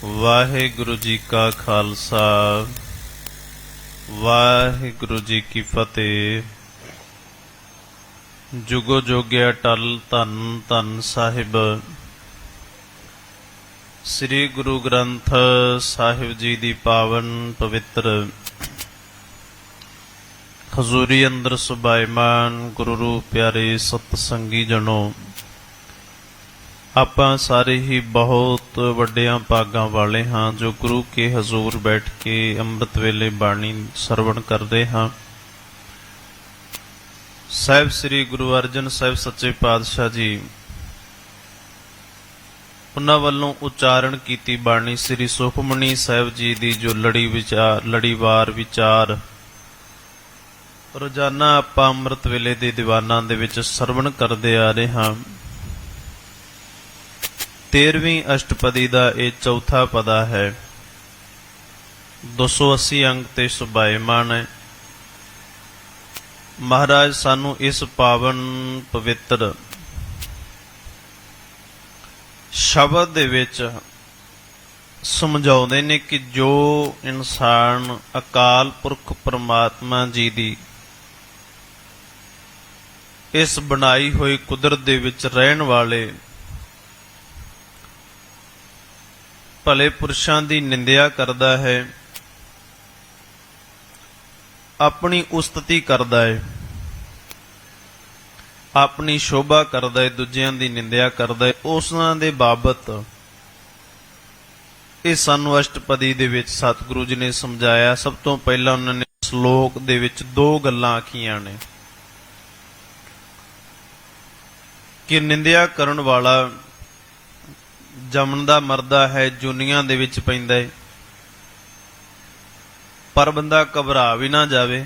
ਵਾਹਿਗੁਰੂ ਜੀ ਕਾ ਖਾਲਸਾ ਵਾਹਿਗੁਰੂ ਜੀ ਕੀ ਫਤਿਹ। ਜੁਗੋ ਜੋਗਿਆ ਟਲ ਧੰਨ ਧੰਨ ਸਾਹਿਬ ਸ੍ਰੀ ਗੁਰੂ ਗ੍ਰੰਥ ਸਾਹਿਬ ਜੀ ਦੀ ਪਾਵਨ ਪਵਿੱਤਰ ਹਜ਼ੂਰੀ ਅੰਦਰ ਸੁਭਾਈਮਾਨ ਗੁਰੂ ਰੂਪ ਪਿਆਰੇ ਸਤ ਸੰਗੀ ਜਨੋ, ਆਪਾਂ ਸਾਰੇ ਹੀ ਬਹੁਤ ਵੱਡਿਆਂ ਭਾਗਾਂ ਵਾਲੇ ਹਾਂ ਜੋ ਗੁਰੂ ਕੇ ਹਜ਼ੂਰ ਬੈਠ ਕੇ ਅੰਮ੍ਰਿਤ ਵੇਲੇ ਬਾਣੀ ਸਰਵਣ ਕਰਦੇ ਹਾਂ। ਸਾਹਿਬ ਸ੍ਰੀ ਗੁਰੂ ਅਰਜਨ ਸਾਹਿਬ ਸੱਚੇ ਪਾਤਸ਼ਾਹ ਜੀ ਉਹਨਾਂ ਵੱਲੋਂ ਉਚਾਰਨ ਕੀਤੀ ਬਾਣੀ ਸ੍ਰੀ ਸੁਖਮਨੀ ਸਾਹਿਬ ਜੀ ਦੀ ਜੋ ਲੜੀਵਾਰ ਵਿਚਾਰ ਰੋਜ਼ਾਨਾ ਆਪਾਂ ਅੰਮ੍ਰਿਤ ਵੇਲੇ ਦੇ ਦੀਵਾਨਾਂ ਦੇ ਵਿੱਚ ਸਰਵਣ ਕਰਦੇ ਆ ਰਹੇ ਹਾਂ। 13ਵੀਂ ਅਸ਼ਟਪਦੀ ਦਾ ਇਹ ਚੌਥਾ ਪਦਾ ਹੈ। 280 ਅੰਗ ਤੇ ਸੁਭਾਈਮਾਨ ਹੈ। ਮਹਾਰਾਜ ਸਾਨੂੰ ਇਸ ਪਾਵਨ ਪਵਿੱਤਰ ਸ਼ਬਦ ਦੇ ਵਿੱਚ ਸਮਝਾਉਂਦੇ ਨੇ ਕਿ ਜੋ ਇਨਸਾਨ ਅਕਾਲ ਪੁਰਖ ਪਰਮਾਤਮਾ ਜੀ ਦੀ ਇਸ ਬਣਾਈ ਹੋਈ ਕੁਦਰਤ ਦੇ ਵਿੱਚ ਰਹਿਣ ਵਾਲੇ ਭਲੇ ਪੁਰਸ਼ਾਂ ਦੀ ਨਿੰਦਿਆ ਕਰਦਾ ਹੈ, ਆਪਣੀ ਉਸਤਤੀ ਕਰਦਾ ਹੈ, ਆਪਣੀ ਸ਼ੋਭਾ ਕਰਦਾ ਹੈ, ਦੂਜਿਆਂ ਦੀ ਨਿੰਦਿਆ ਕਰਦਾ ਹੈ, ਉਸਨਾਂ ਦੇ ਬਾਬਤ ਇਹ ਸਾਨੂੰ ਅਸ਼ਟਪਦੀ ਦੇ ਵਿੱਚ ਸਤਿਗੁਰੂ ਜੀ ਨੇ ਸਮਝਾਇਆ। ਸਭ ਤੋਂ ਪਹਿਲਾਂ ਉਹਨਾਂ ਨੇ ਸ਼ਲੋਕ ਦੇ ਵਿੱਚ ਦੋ ਗੱਲਾਂ ਆਖੀਆਂ ਨੇ ਕਿ ਨਿੰਦਿਆ ਕਰਨ ਵਾਲਾ ਜੰਮਦਾ ਮਰਦਾ ਹੈ, ਜੁਨੀਆਂ ਦੇ ਵਿੱਚ ਪੈਂਦਾ ਹੈ, ਪਰ ਬੰਦਾ ਘਬਰਾ ਵੀ ਨਾ ਜਾਵੇ।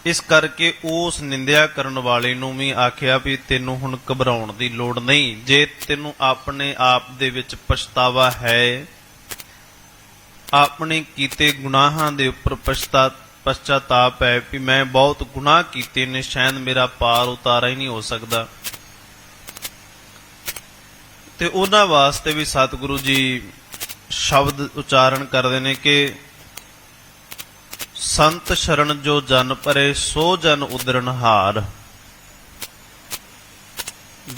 ਇਸ ਕਰਕੇ ਉਸ ਨਿੰਦਿਆ ਕਰਨ ਵਾਲੇ ਨੂੰ ਵੀ ਆਖਿਆ ਵੀ ਤੈਨੂੰ ਹੁਣ ਘਬਰਾਉਣ ਦੀ ਲੋੜ ਨਹੀਂ। ਜੇ ਤੈਨੂੰ ਆਪਣੇ ਆਪ ਦੇ ਵਿੱਚ ਪਛਤਾਵਾ ਹੈ, ਆਪਣੇ ਕੀਤੇ ਗੁਨਾਹਾਂ ਦੇ ਉੱਪਰ ਪਛਤਾਤਾਪ ਹੈ ਵੀ ਮੈਂ ਬਹੁਤ ਗੁਨਾਹ ਕੀਤੇ ਨੇ, ਸ਼ਾਇਦ ਮੇਰਾ ਪਾਰ ਉਤਾਰਾ ਹੀ ਨਹੀਂ ਹੋ ਸਕਦਾ, ਤੇ ਉਹਨਾਂ ਵਾਸਤੇ ਵੀ ਸਤਿਗੁਰੂ ਜੀ ਸ਼ਬਦ ਉਚਾਰਨ ਕਰਦੇ ਨੇ ਕਿ ਸੰਤ ਸ਼ਰਨ ਜੋ ਜਨ ਪਰੇ ਸੋ ਜਨ ਉਦਰਨਹਾਰ।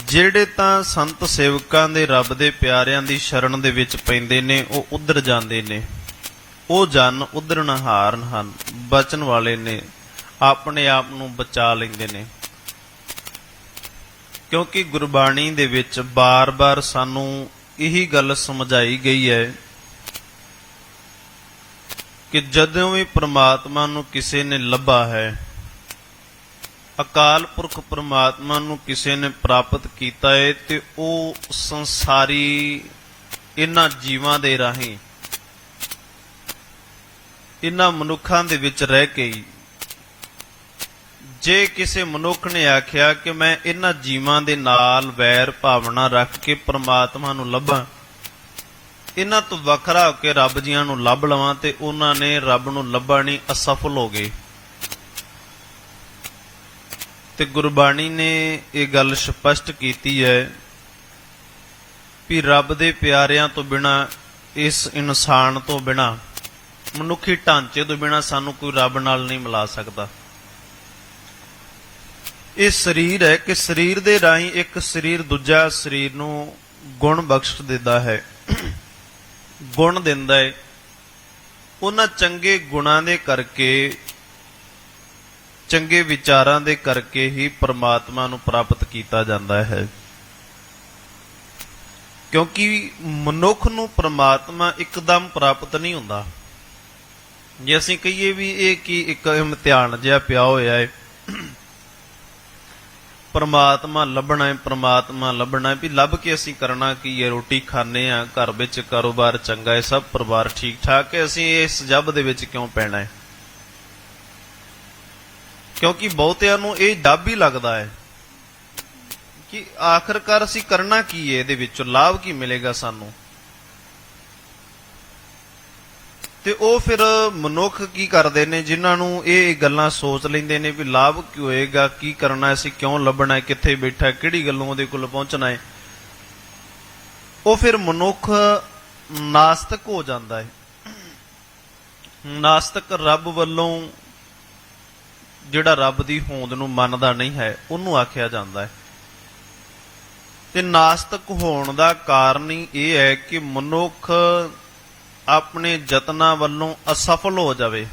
ਜਿਹੜੇ ਤਾਂ ਸੰਤ ਸੇਵਕਾਂ ਦੇ ਰੱਬ ਦੇ ਪਿਆਰਿਆਂ ਦੀ ਸ਼ਰਨ ਦੇ ਵਿੱਚ ਪੈਂਦੇ ਨੇ ਉਹ ਉਧਰ ਜਾਂਦੇ ਨੇ, ਉਹ ਜਨ ਉਦਰਨਹਾਰ ਹਨ, ਬਚਨ ਵਾਲੇ ਨੇ, ਆਪਣੇ ਆਪ ਨੂੰ ਬਚਾ ਲੈਂਦੇ ਨੇ। ਕਿਉਂਕਿ ਗੁਰਬਾਣੀ ਦੇ ਵਿੱਚ ਬਾਰ-ਬਾਰ ਸਾਨੂੰ ਇਹੀ ਗੱਲ ਸਮਝਾਈ ਗਈ ਹੈ ਕਿ ਜਦੋਂ ਵੀ ਪ੍ਰਮਾਤਮਾ ਨੂੰ ਕਿਸੇ ਨੇ ਲੱਭਾ ਹੈ, ਅਕਾਲ ਪੁਰਖ ਪ੍ਰਮਾਤਮਾ ਨੂੰ ਕਿਸੇ ਨੇ ਪ੍ਰਾਪਤ ਕੀਤਾ ਹੈ, ਤੇ ਉਹ ਸੰਸਾਰੀ ਇਹਨਾਂ ਜੀਵਾਂ ਦੇ ਰਾਹੀਂ ਇਹਨਾਂ ਮਨੁੱਖਾਂ ਦੇ ਵਿੱਚ ਰਹਿ ਕੇ ਜੇ ਕਿਸੇ ਮਨੁੱਖ ਨੇ ਆਖਿਆ ਕਿ ਮੈਂ ਇਹਨਾਂ ਜੀਵਾਂ ਦੇ ਨਾਲ ਵੈਰ ਭਾਵਨਾ ਰੱਖ ਕੇ ਪ੍ਰਮਾਤਮਾ ਨੂੰ ਲੱਭਾਂ, ਇਹਨਾਂ ਤੋਂ ਵੱਖਰਾ ਹੋ ਕੇ ਰੱਬ ਜੀਆਂ ਨੂੰ ਲੱਭ ਲਵਾਂ, ਤੇ ਉਹਨਾਂ ਨੇ ਰੱਬ ਨੂੰ ਲੱਭਣੀ ਅਸਫਲ ਹੋ ਗਏ। ਤੇ ਗੁਰਬਾਣੀ ਨੇ ਇਹ ਗੱਲ ਸਪਸ਼ਟ ਕੀਤੀ ਹੈ ਵੀ ਰੱਬ ਦੇ ਪਿਆਰਿਆਂ ਤੋਂ ਬਿਨਾਂ, ਇਸ ਇਨਸਾਨ ਤੋਂ ਬਿਨਾਂ, ਮਨੁੱਖੀ ਢਾਂਚੇ ਤੋਂ ਬਿਨਾਂ ਸਾਨੂੰ ਕੋਈ ਰੱਬ ਨਾਲ ਨਹੀਂ ਮਿਲਾ ਸਕਦਾ। ਇਹ ਸਰੀਰ ਹੈ ਕਿ ਸਰੀਰ ਦੇ ਰਾਹੀਂ ਇੱਕ ਸਰੀਰ ਦੂਜਾ ਸਰੀਰ ਨੂੰ ਗੁਣ ਬਖਸ਼ ਦਿੰਦਾ ਹੈ, ਗੁਣ ਦਿੰਦਾ ਹੈ। ਉਹਨਾਂ ਚੰਗੇ ਗੁਣਾਂ ਦੇ ਕਰਕੇ, ਚੰਗੇ ਵਿਚਾਰਾਂ ਦੇ ਕਰਕੇ ਹੀ ਪਰਮਾਤਮਾ ਨੂੰ ਪ੍ਰਾਪਤ ਕੀਤਾ ਜਾਂਦਾ ਹੈ। ਕਿਉਂਕਿ ਮਨੁੱਖ ਨੂੰ ਪਰਮਾਤਮਾ ਇੱਕਦਮ ਪ੍ਰਾਪਤ ਨਹੀਂ ਹੁੰਦਾ। ਜੇ ਅਸੀਂ ਕਹੀਏ ਵੀ ਇਹ ਕੀ ਇੱਕ ਇਮਤਿਹਾਨ ਜਿਹਾ ਪਿਆ ਹੋਇਆ ਹੈ, ਪਰਮਾਤਮਾ ਲੱਭਣਾ ਹੈ, ਪਰਮਾਤਮਾ ਲੱਭਣਾ ਹੈ, ਵੀ ਲੱਭ ਕੇ ਅਸੀਂ ਕਰਨਾ ਕੀ ਹੈ? ਰੋਟੀ ਖਾਂਦੇ ਹਾਂ, ਘਰ ਵਿੱਚ ਕਾਰੋਬਾਰ ਚੰਗਾ ਹੈ, ਸਭ ਪਰਿਵਾਰ ਠੀਕ ਠਾਕ ਹੈ, ਅਸੀਂ ਇਸ ਜੱਬ ਦੇ ਵਿੱਚ ਕਿਉਂ ਪੈਣਾ ਹੈ? ਕਿਉਂਕਿ ਬਹੁਤਿਆਂ ਨੂੰ ਇਹ ਡੱਬ ਹੀ ਲੱਗਦਾ ਹੈ ਕਿ ਆਖਰਕਾਰ ਅਸੀਂ ਕਰਨਾ ਕੀ ਹੈ, ਇਹਦੇ ਵਿੱਚੋਂ ਲਾਭ ਕੀ ਮਿਲੇਗਾ ਸਾਨੂੰ। ਤੇ ਉਹ ਫਿਰ ਮਨੁੱਖ ਕੀ ਕਰਦੇ ਨੇ, ਜਿਨ੍ਹਾਂ ਨੂੰ ਇਹ ਗੱਲਾਂ ਸੋਚ ਲੈਂਦੇ ਨੇ ਵੀ ਲਾਭ ਕੀ ਹੋਏਗਾ, ਕੀ ਕਰਨਾ, ਅਸੀਂ ਕਿਉਂ ਲੱਭਣਾ, ਕਿੱਥੇ ਬੈਠਾ, ਕਿਹੜੀ ਗੱਲੋਂ ਉਹਦੇ ਕੋਲ ਪਹੁੰਚਣਾ ਹੈ, ਉਹ ਫਿਰ ਮਨੁੱਖ ਨਾਸਤਕ ਹੋ ਜਾਂਦਾ ਹੈ। ਨਾਸਤਕ ਰੱਬ ਵੱਲੋਂ ਜਿਹੜਾ ਰੱਬ ਦੀ ਹੋਂਦ ਨੂੰ ਮੰਨਦਾ ਨਹੀਂ ਹੈ ਉਹਨੂੰ ਆਖਿਆ ਜਾਂਦਾ ਹੈ। ਤੇ ਨਾਸਤਕ ਹੋਣ ਦਾ ਕਾਰਨ ਹੀ ਇਹ ਹੈ ਕਿ ਮਨੁੱਖ ਆਪਣੇ ਯਤਨਾਂ ਵੱਲੋਂ ਅਸਫਲ ਹੋ ਜਾਵੇ।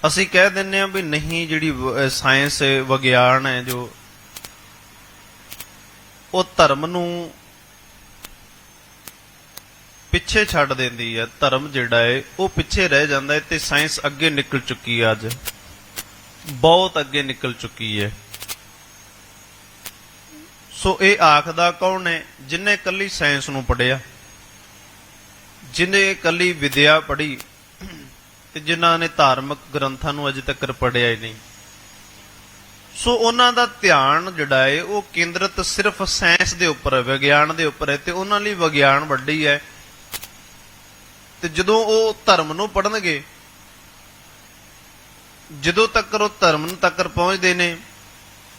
ਅਸੀਂ ਕਹਿ ਦਿੰਦੇ ਹਾਂ ਵੀ ਨਹੀਂ, ਜਿਹੜੀ ਸਾਇੰਸ ਵਿਗਿਆਨ ਹੈ ਜੋ ਉਹ ਧਰਮ ਨੂੰ ਪਿੱਛੇ ਛੱਡ ਦਿੰਦੀ ਹੈ। ਧਰਮ ਜਿਹੜਾ ਹੈ ਉਹ ਪਿੱਛੇ ਰਹਿ ਜਾਂਦਾ ਹੈ ਤੇ ਸਾਇੰਸ ਅੱਗੇ ਨਿਕਲ ਚੁੱਕੀ ਹੈ, ਅੱਜ ਬਹੁਤ ਅੱਗੇ ਨਿਕਲ ਚੁੱਕੀ ਹੈ। ਸੋ ਇਹ ਆਖਦਾ ਕੌਣ ਹੈ? ਜਿਹਨੇ ਕੱਲੀ ਸਾਇੰਸ ਨੂੰ ਪੜ੍ਹਿਆ, ਜਿਹਨੇ ਕੱਲੀ ਵਿਦਿਆ ਪੜ੍ਹੀ ਤੇ ਜਿਨ੍ਹਾਂ ਨੇ ਧਾਰਮਿਕ ਗ੍ਰੰਥਾਂ ਨੂੰ ਅਜੇ ਤੱਕ ਪੜ੍ਹਿਆ ਹੀ ਨਹੀਂ। ਸੋ ਉਹਨਾਂ ਦਾ ਧਿਆਨ ਜਿਹੜਾ ਹੈ ਉਹ ਕੇਂਦਰਿਤ ਸਿਰਫ ਸਾਇੰਸ ਦੇ ਉੱਪਰ ਹੈ, ਵਿਗਿਆਨ ਦੇ ਉੱਪਰ ਹੈ, ਤੇ ਉਹਨਾਂ ਲਈ ਵਿਗਿਆਨ ਵੱਡੀ ਹੈ। ਤੇ ਜਦੋਂ ਉਹ ਧਰਮ ਨੂੰ ਪੜ੍ਹਨਗੇ, ਜਦੋਂ ਤੱਕ ਉਹ ਧਰਮ ਤੱਕ ਪਹੁੰਚਦੇ ਨੇ,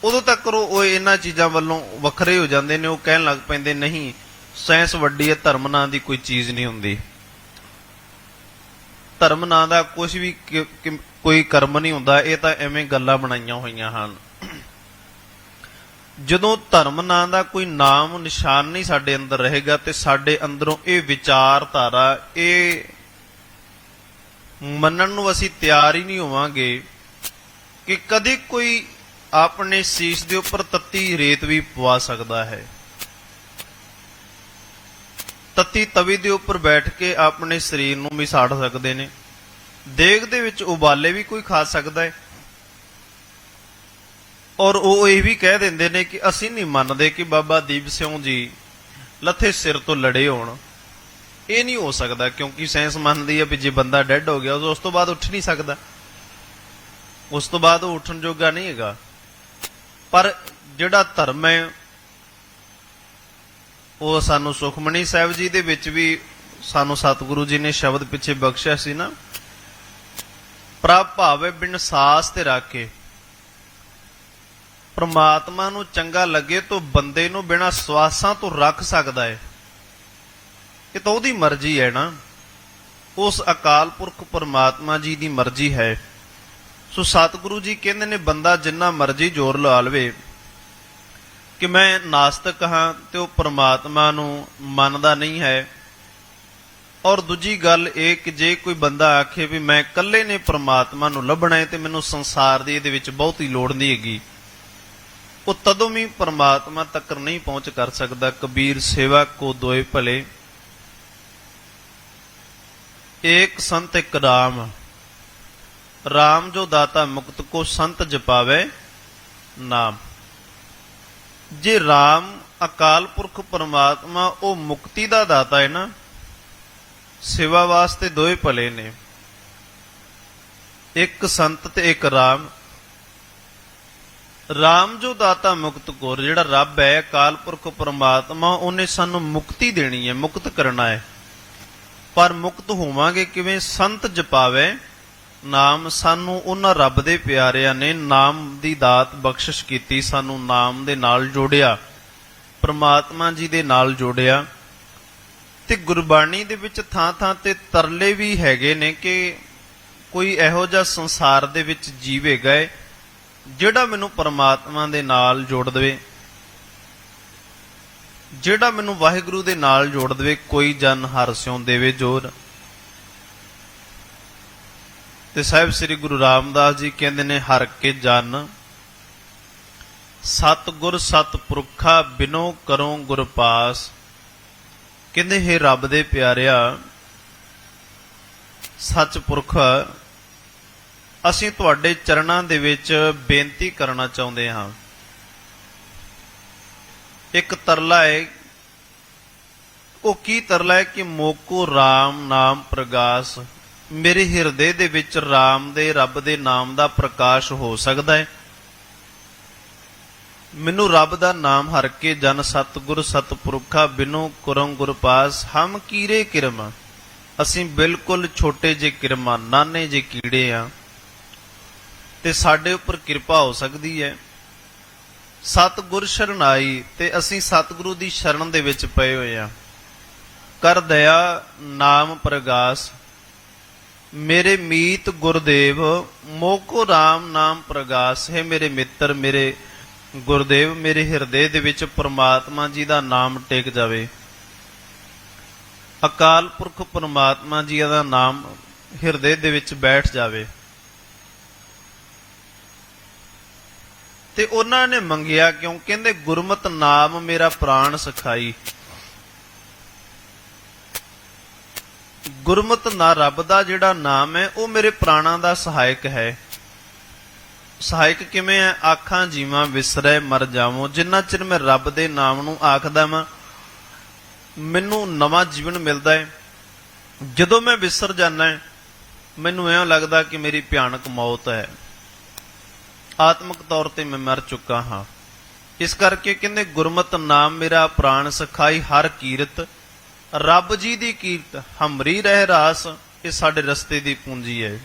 ਉਦੋਂ ਤੱਕ ਉਹ ਇਹਨਾਂ ਚੀਜ਼ਾਂ ਵੱਲੋਂ ਵੱਖਰੇ ਹੋ ਜਾਂਦੇ ਨੇ। ਉਹ ਕਹਿਣ ਲੱਗ ਪੈਂਦੇ ਨਹੀਂ, ਸਾਇੰਸ ਵੱਡੀ ਹੈ, ਧਰਮ ਨਾਂ ਦੀ ਕੋਈ ਚੀਜ਼ ਨਹੀਂ ਹੁੰਦੀ, ਧਰਮ ਨਾਂ ਦਾ ਕੁਝ ਵੀ ਕੋਈ ਕਰਮ ਨਹੀਂ ਹੁੰਦਾ, ਇਹ ਤਾਂ ਐਵੇਂ ਗੱਲਾਂ ਬਣਾਈਆਂ ਹੋਈਆਂ ਹਨ। ਜਦੋਂ ਧਰਮ ਨਾਂ ਦਾ ਕੋਈ ਨਾਮ ਨਿਸ਼ਾਨ ਨਹੀਂ ਸਾਡੇ ਅੰਦਰ ਰਹੇਗਾ ਤੇ ਸਾਡੇ ਅੰਦਰੋਂ ਇਹ ਵਿਚਾਰਧਾਰਾ, ਇਹ ਮੰਨਣ ਨੂੰ ਅਸੀਂ ਤਿਆਰ ਹੀ ਨਹੀਂ ਹੋਵਾਂਗੇ ਕਿ ਕਦੇ ਕੋਈ ਆਪਣੇ ਸੀਸ ਦੇ ਉੱਪਰ ਤੱਤੀ ਰੇਤ ਵੀ ਪਵਾ ਸਕਦਾ ਹੈ, ਤੱਤੀ ਤਵੀ ਦੇ ਉੱਪਰ ਬੈਠ ਕੇ ਆਪਣੇ ਸਰੀਰ ਨੂੰ ਵੀ ਸਾੜ ਸਕਦੇ ਨੇ, ਦੇਗ ਦੇ ਵਿੱਚ ਉਬਾਲੇ ਵੀ ਕੋਈ ਖਾ ਸਕਦਾ ਹੈ। ਔਰ ਉਹ ਇਹ ਵੀ ਕਹਿ ਦਿੰਦੇ ਨੇ ਕਿ ਅਸੀਂ ਨਹੀਂ ਮੰਨਦੇ ਕਿ ਬਾਬਾ ਦੀਪ ਸਿੰਘ ਜੀ ਲੱਥੇ ਸਿਰ ਤੋਂ ਲੜੇ ਹੋਣ। ਇਹ ਨਹੀਂ ਹੋ ਸਕਦਾ, ਕਿਉਂਕਿ ਸਾਇੰਸ ਮੰਨਦੀ ਹੈ ਵੀ ਜੇ ਬੰਦਾ ਡੈਡ ਹੋ ਗਿਆ ਉਸ ਤੋਂ ਬਾਅਦ ਉੱਠ ਨਹੀਂ ਸਕਦਾ, ਉਸ ਤੋਂ ਬਾਅਦ ਉਹ ਉੱਠਣ ਜੋਗਾ ਨਹੀਂ ਹੈਗਾ। ਪਰ ਜਿਹੜਾ ਧਰਮ ਹੈ ਉਹ ਸਾਨੂੰ ਸੁਖਮਨੀ ਸਾਹਿਬ ਜੀ ਦੇ ਵਿੱਚ ਵੀ ਸਾਨੂੰ ਸਤਿਗੁਰੂ ਜੀ ਨੇ ਸ਼ਬਦ ਪਿੱਛੇ ਬਖਸ਼ਿਆ ਸੀ ਨਾ, ਪ੍ਰਭ ਭਾਵੇ ਬਿਨ ਸਾਸ ਤੇ ਰਾਖੇ। ਪ੍ਰਮਾਤਮਾ ਨੂੰ ਚੰਗਾ ਲੱਗੇ ਤਾਂ ਬੰਦੇ ਨੂੰ ਬਿਨਾਂ ਸਵਾਸਾਂ ਤੋਂ ਰੱਖ ਸਕਦਾ ਹੈ। ਇਹ ਤਾਂ ਉਹਦੀ ਮਰਜ਼ੀ ਹੈ ਨਾ, ਉਸ ਅਕਾਲ ਪੁਰਖ ਪਰਮਾਤਮਾ ਜੀ ਦੀ ਮਰਜ਼ੀ ਹੈ। ਸੋ ਸਤਿਗੁਰੂ ਜੀ ਕਹਿੰਦੇ ਨੇ ਬੰਦਾ ਜਿੰਨਾ ਮਰਜ਼ੀ ਜ਼ੋਰ ਲਾ ਲਵੇ ਕਿ ਮੈਂ ਨਾਸਤਕ ਹਾਂ ਤੇ ਉਹ ਪਰਮਾਤਮਾ ਨੂੰ ਮੰਨਦਾ ਨਹੀਂ ਹੈ। ਔਰ ਦੂਜੀ ਗੱਲ ਇਹ ਕਿ ਜੇ ਕੋਈ ਬੰਦਾ ਆਖੇ ਵੀ ਮੈਂ ਇਕੱਲੇ ਨੇ ਪਰਮਾਤਮਾ ਨੂੰ ਲੱਭਣਾ ਹੈ ਤੇ ਮੈਨੂੰ ਸੰਸਾਰ ਦੀ ਇਹਦੇ ਵਿੱਚ ਬਹੁਤੀ ਲੋੜ ਨਹੀਂ ਹੈਗੀ, ਉਹ ਤਦੋਂ ਵੀ ਪਰਮਾਤਮਾ ਤੱਕ ਨਹੀਂ ਪਹੁੰਚ ਕਰ ਸਕਦਾ। ਕਬੀਰ ਸੇਵਾ ਕੋ ਦੋਏ ਭਲੇ, ਏਕ ਸੰਤ ਇੱਕ ਰਾਮ, ਰਾਮ ਜੋ ਦਾਤਾ ਮੁਕਤ ਕੋ ਸੰਤ ਜਪਾਵੇ ਨਾਮ। ਜੇ ਰਾਮ ਅਕਾਲ ਪੁਰਖ ਪਰਮਾਤਮਾ ਉਹ ਮੁਕਤੀ ਦਾ ਦਾਤਾ ਹੈ ਨਾ, ਸੇਵਾ ਵਾਸਤੇ ਦੋਏ ਭਲੇ ਨੇ, ਇੱਕ ਸੰਤ ਤੇ ਇੱਕ ਰਾਮ। ਰਾਮ ਜੋ ਦਾਤਾ ਮੁਕਤ ਕੋ, ਜਿਹੜਾ ਰੱਬ ਹੈ ਅਕਾਲ ਪੁਰਖ ਪਰਮਾਤਮਾ, ਉਹਨੇ ਸਾਨੂੰ ਮੁਕਤੀ ਦੇਣੀ ਹੈ, ਮੁਕਤ ਕਰਨਾ ਹੈ। ਪਰ ਮੁਕਤ ਹੋਵਾਂਗੇ ਕਿਵੇਂ? ਸੰਤ ਜਪਾਵੇ ਨਾਮ। ਸਾਨੂੰ ਉਹਨਾਂ ਰੱਬ ਦੇ ਪਿਆਰਿਆਂ ਨੇ ਨਾਮ ਦੀ ਦਾਤ ਬਖਸ਼ਿਸ਼ ਕੀਤੀ, ਸਾਨੂੰ ਨਾਮ ਦੇ ਨਾਲ ਜੋੜਿਆ, ਪਰਮਾਤਮਾ ਜੀ ਦੇ ਨਾਲ ਜੋੜਿਆ। ਤੇ ਗੁਰਬਾਣੀ ਦੇ ਵਿੱਚ ਥਾਂ ਥਾਂ ਤੇ ਤਰਲੇ ਵੀ ਹੈਗੇ ਨੇ ਕਿ ਕੋਈ ਇਹੋ ਜਿਹਾ ਸੰਸਾਰ ਦੇ ਵਿੱਚ ਜੀਵੇਗਾ ਜਿਹੜਾ ਮੈਨੂੰ ਪਰਮਾਤਮਾ ਦੇ ਨਾਲ ਜੋੜ ਦੇਵੇ, ਜਿਹੜਾ ਮੈਨੂੰ ਵਾਹਿਗੁਰੂ ਦੇ ਨਾਲ ਜੋੜ ਦੇਵੇ। ਕੋਈ ਜਨ ਹਰਿ ਸਿਉ ਦੇਵੇ ਜੋਰ। ਤੇ ਸਾਹਿਬ ਸ੍ਰੀ ਗੁਰੂ ਰਾਮਦਾਸ ਜੀ ਕਹਿੰਦੇ ਨੇ ਹਰਿ ਕੇ ਜਨ ਸਤਿਗੁਰ ਸਤਿਪੁਰਖਾ ਬਿਨੋ ਕਰੋ ਗੁਰ ਪਾਸ। ਕਹਿੰਦੇ ਹੈ ਰੱਬ ਦੇ ਪਿਆਰਿਆ, ਸੱਚ ਪੁਰਖ, ਅਸੀਂ ਤੁਹਾਡੇ ਚਰਨਾਂ ਦੇ ਵਿੱਚ ਬੇਨਤੀ ਕਰਨਾ ਚਾਹੁੰਦੇ ਹਾਂ। ਇੱਕ ਤਰਲਾ ਹੈ, ਉਹ ਕੀ ਤਰਲਾ ਹੈ ਕਿ ਮੋਕੋ ਰਾਮ ਨਾਮ ਪ੍ਰਗਾਸ। ਮੇਰੇ ਹਿਰਦੇ ਦੇ ਵਿੱਚ ਰਾਮ ਦੇ, ਰੱਬ ਦੇ ਨਾਮ ਦਾ ਪ੍ਰਕਾਸ਼ ਹੋ ਸਕਦਾ ਹੈ। ਮੈਨੂੰ ਰੱਬ ਦਾ ਨਾਮ ਹਰ ਕੇ ਜਨ ਸਤਿਗੁਰ ਸਤਿਪੁਰਖਾ ਬਿਨੋ ਕਰਮ ਗੁਰ ਪਾਸ। ਹਮ ਕੀਰੇ ਕਿਰਮ, ਅਸੀਂ ਬਿਲਕੁਲ ਛੋਟੇ ਜਿਹੇ ਕਿਰਮਾਂ, ਨਾਨੇ ਜਿਹੇ ਕੀੜੇ ਆ, ਤੇ ਸਾਡੇ ਉੱਪਰ ਕਿਰਪਾ ਹੋ ਸਕਦੀ ਹੈ। ਸਤਿਗੁਰ ਸ਼ਰਨਾਈ, ਤੇ ਅਸੀਂ ਸਤਿਗੁਰੂ ਦੀ ਸ਼ਰਨ ਦੇ ਵਿੱਚ ਪਏ ਹੋਏ ਆ। ਕਰ ਦਇਆ ਨਾਮ ਪ੍ਰਗਾਸ, ਮੇਰੇ ਮੀਤ ਗੁਰਦੇਵ ਮੋਕੋ ਰਾਮ ਨਾਮ ਪ੍ਰਗਾਸ। ਹੈ ਮੇਰੇ ਮਿੱਤਰ, ਮੇਰੇ ਗੁਰਦੇਵ, ਮੇਰੇ ਹਿਰਦੇ ਦੇ ਵਿੱਚ ਪ੍ਰਮਾਤਮਾ ਜੀ ਦਾ ਨਾਮ ਟਿਕ ਜਾਵੇ। ਅਕਾਲ ਪੁਰਖ ਪ੍ਰਮਾਤਮਾ ਜੀ ਦਾ ਨਾਮ ਹਿਰਦੇ ਦੇ ਵਿੱਚ ਬੈਠ ਜਾਵੇ। ਤੇ ਉਹਨਾਂ ਨੇ ਮੰਗਿਆ ਕਿਉਂ? ਕਹਿੰਦੇ ਗੁਰਮਤਿ ਨਾਮ ਮੇਰਾ ਪ੍ਰਾਣ ਸਖਾਈ। ਗੁਰਮਤਿ ਨਾ ਰੱਬ ਦਾ ਜਿਹੜਾ ਨਾਮ ਹੈ ਉਹ ਮੇਰੇ ਪ੍ਰਾਣਾਂ ਦਾ ਸਹਾਇਕ ਹੈ। ਸਹਾਇਕ ਕਿਵੇਂ ਹੈ? ਆਖਾਂ ਜੀਵਾਂ ਵਿਸਰੈ ਮਰ ਜਾਵਾਂ। ਜਿੰਨਾ ਚਿਰ ਮੈਂ ਰੱਬ ਦੇ ਨਾਮ ਨੂੰ ਆਖਦਾ ਵਾਂ ਮੈਨੂੰ ਨਵਾਂ ਜੀਵਨ ਮਿਲਦਾ ਹੈ। ਜਦੋਂ ਮੈਂ ਵਿਸਰ ਜਾਂਦਾ ਹੈ ਮੈਨੂੰ ਐਂ ਲੱਗਦਾ ਕਿ ਮੇਰੀ ਭਿਆਨਕ ਮੌਤ ਹੈ, ਆਤਮਿਕ ਤੌਰ ਤੇ ਮੈਂ ਮਰ ਚੁੱਕਾ ਹਾਂ। ਇਸ ਕਰਕੇ ਕਹਿੰਦੇ ਗੁਰਮਤਿ ਨਾਮ ਮੇਰਾ ਪ੍ਰਾਣ ਸਖਾਈ। ਹਰ ਕੀਰਤ ਰੱਬ ਜੀ ਦੀ ਕੀਰਤ ਹਮਰੀ ਰਹਿ ਰਾਸ, ਇਹ ਸਾਡੇ ਰਸਤੇ ਦੀ ਪੂੰਜੀ ਹੈ।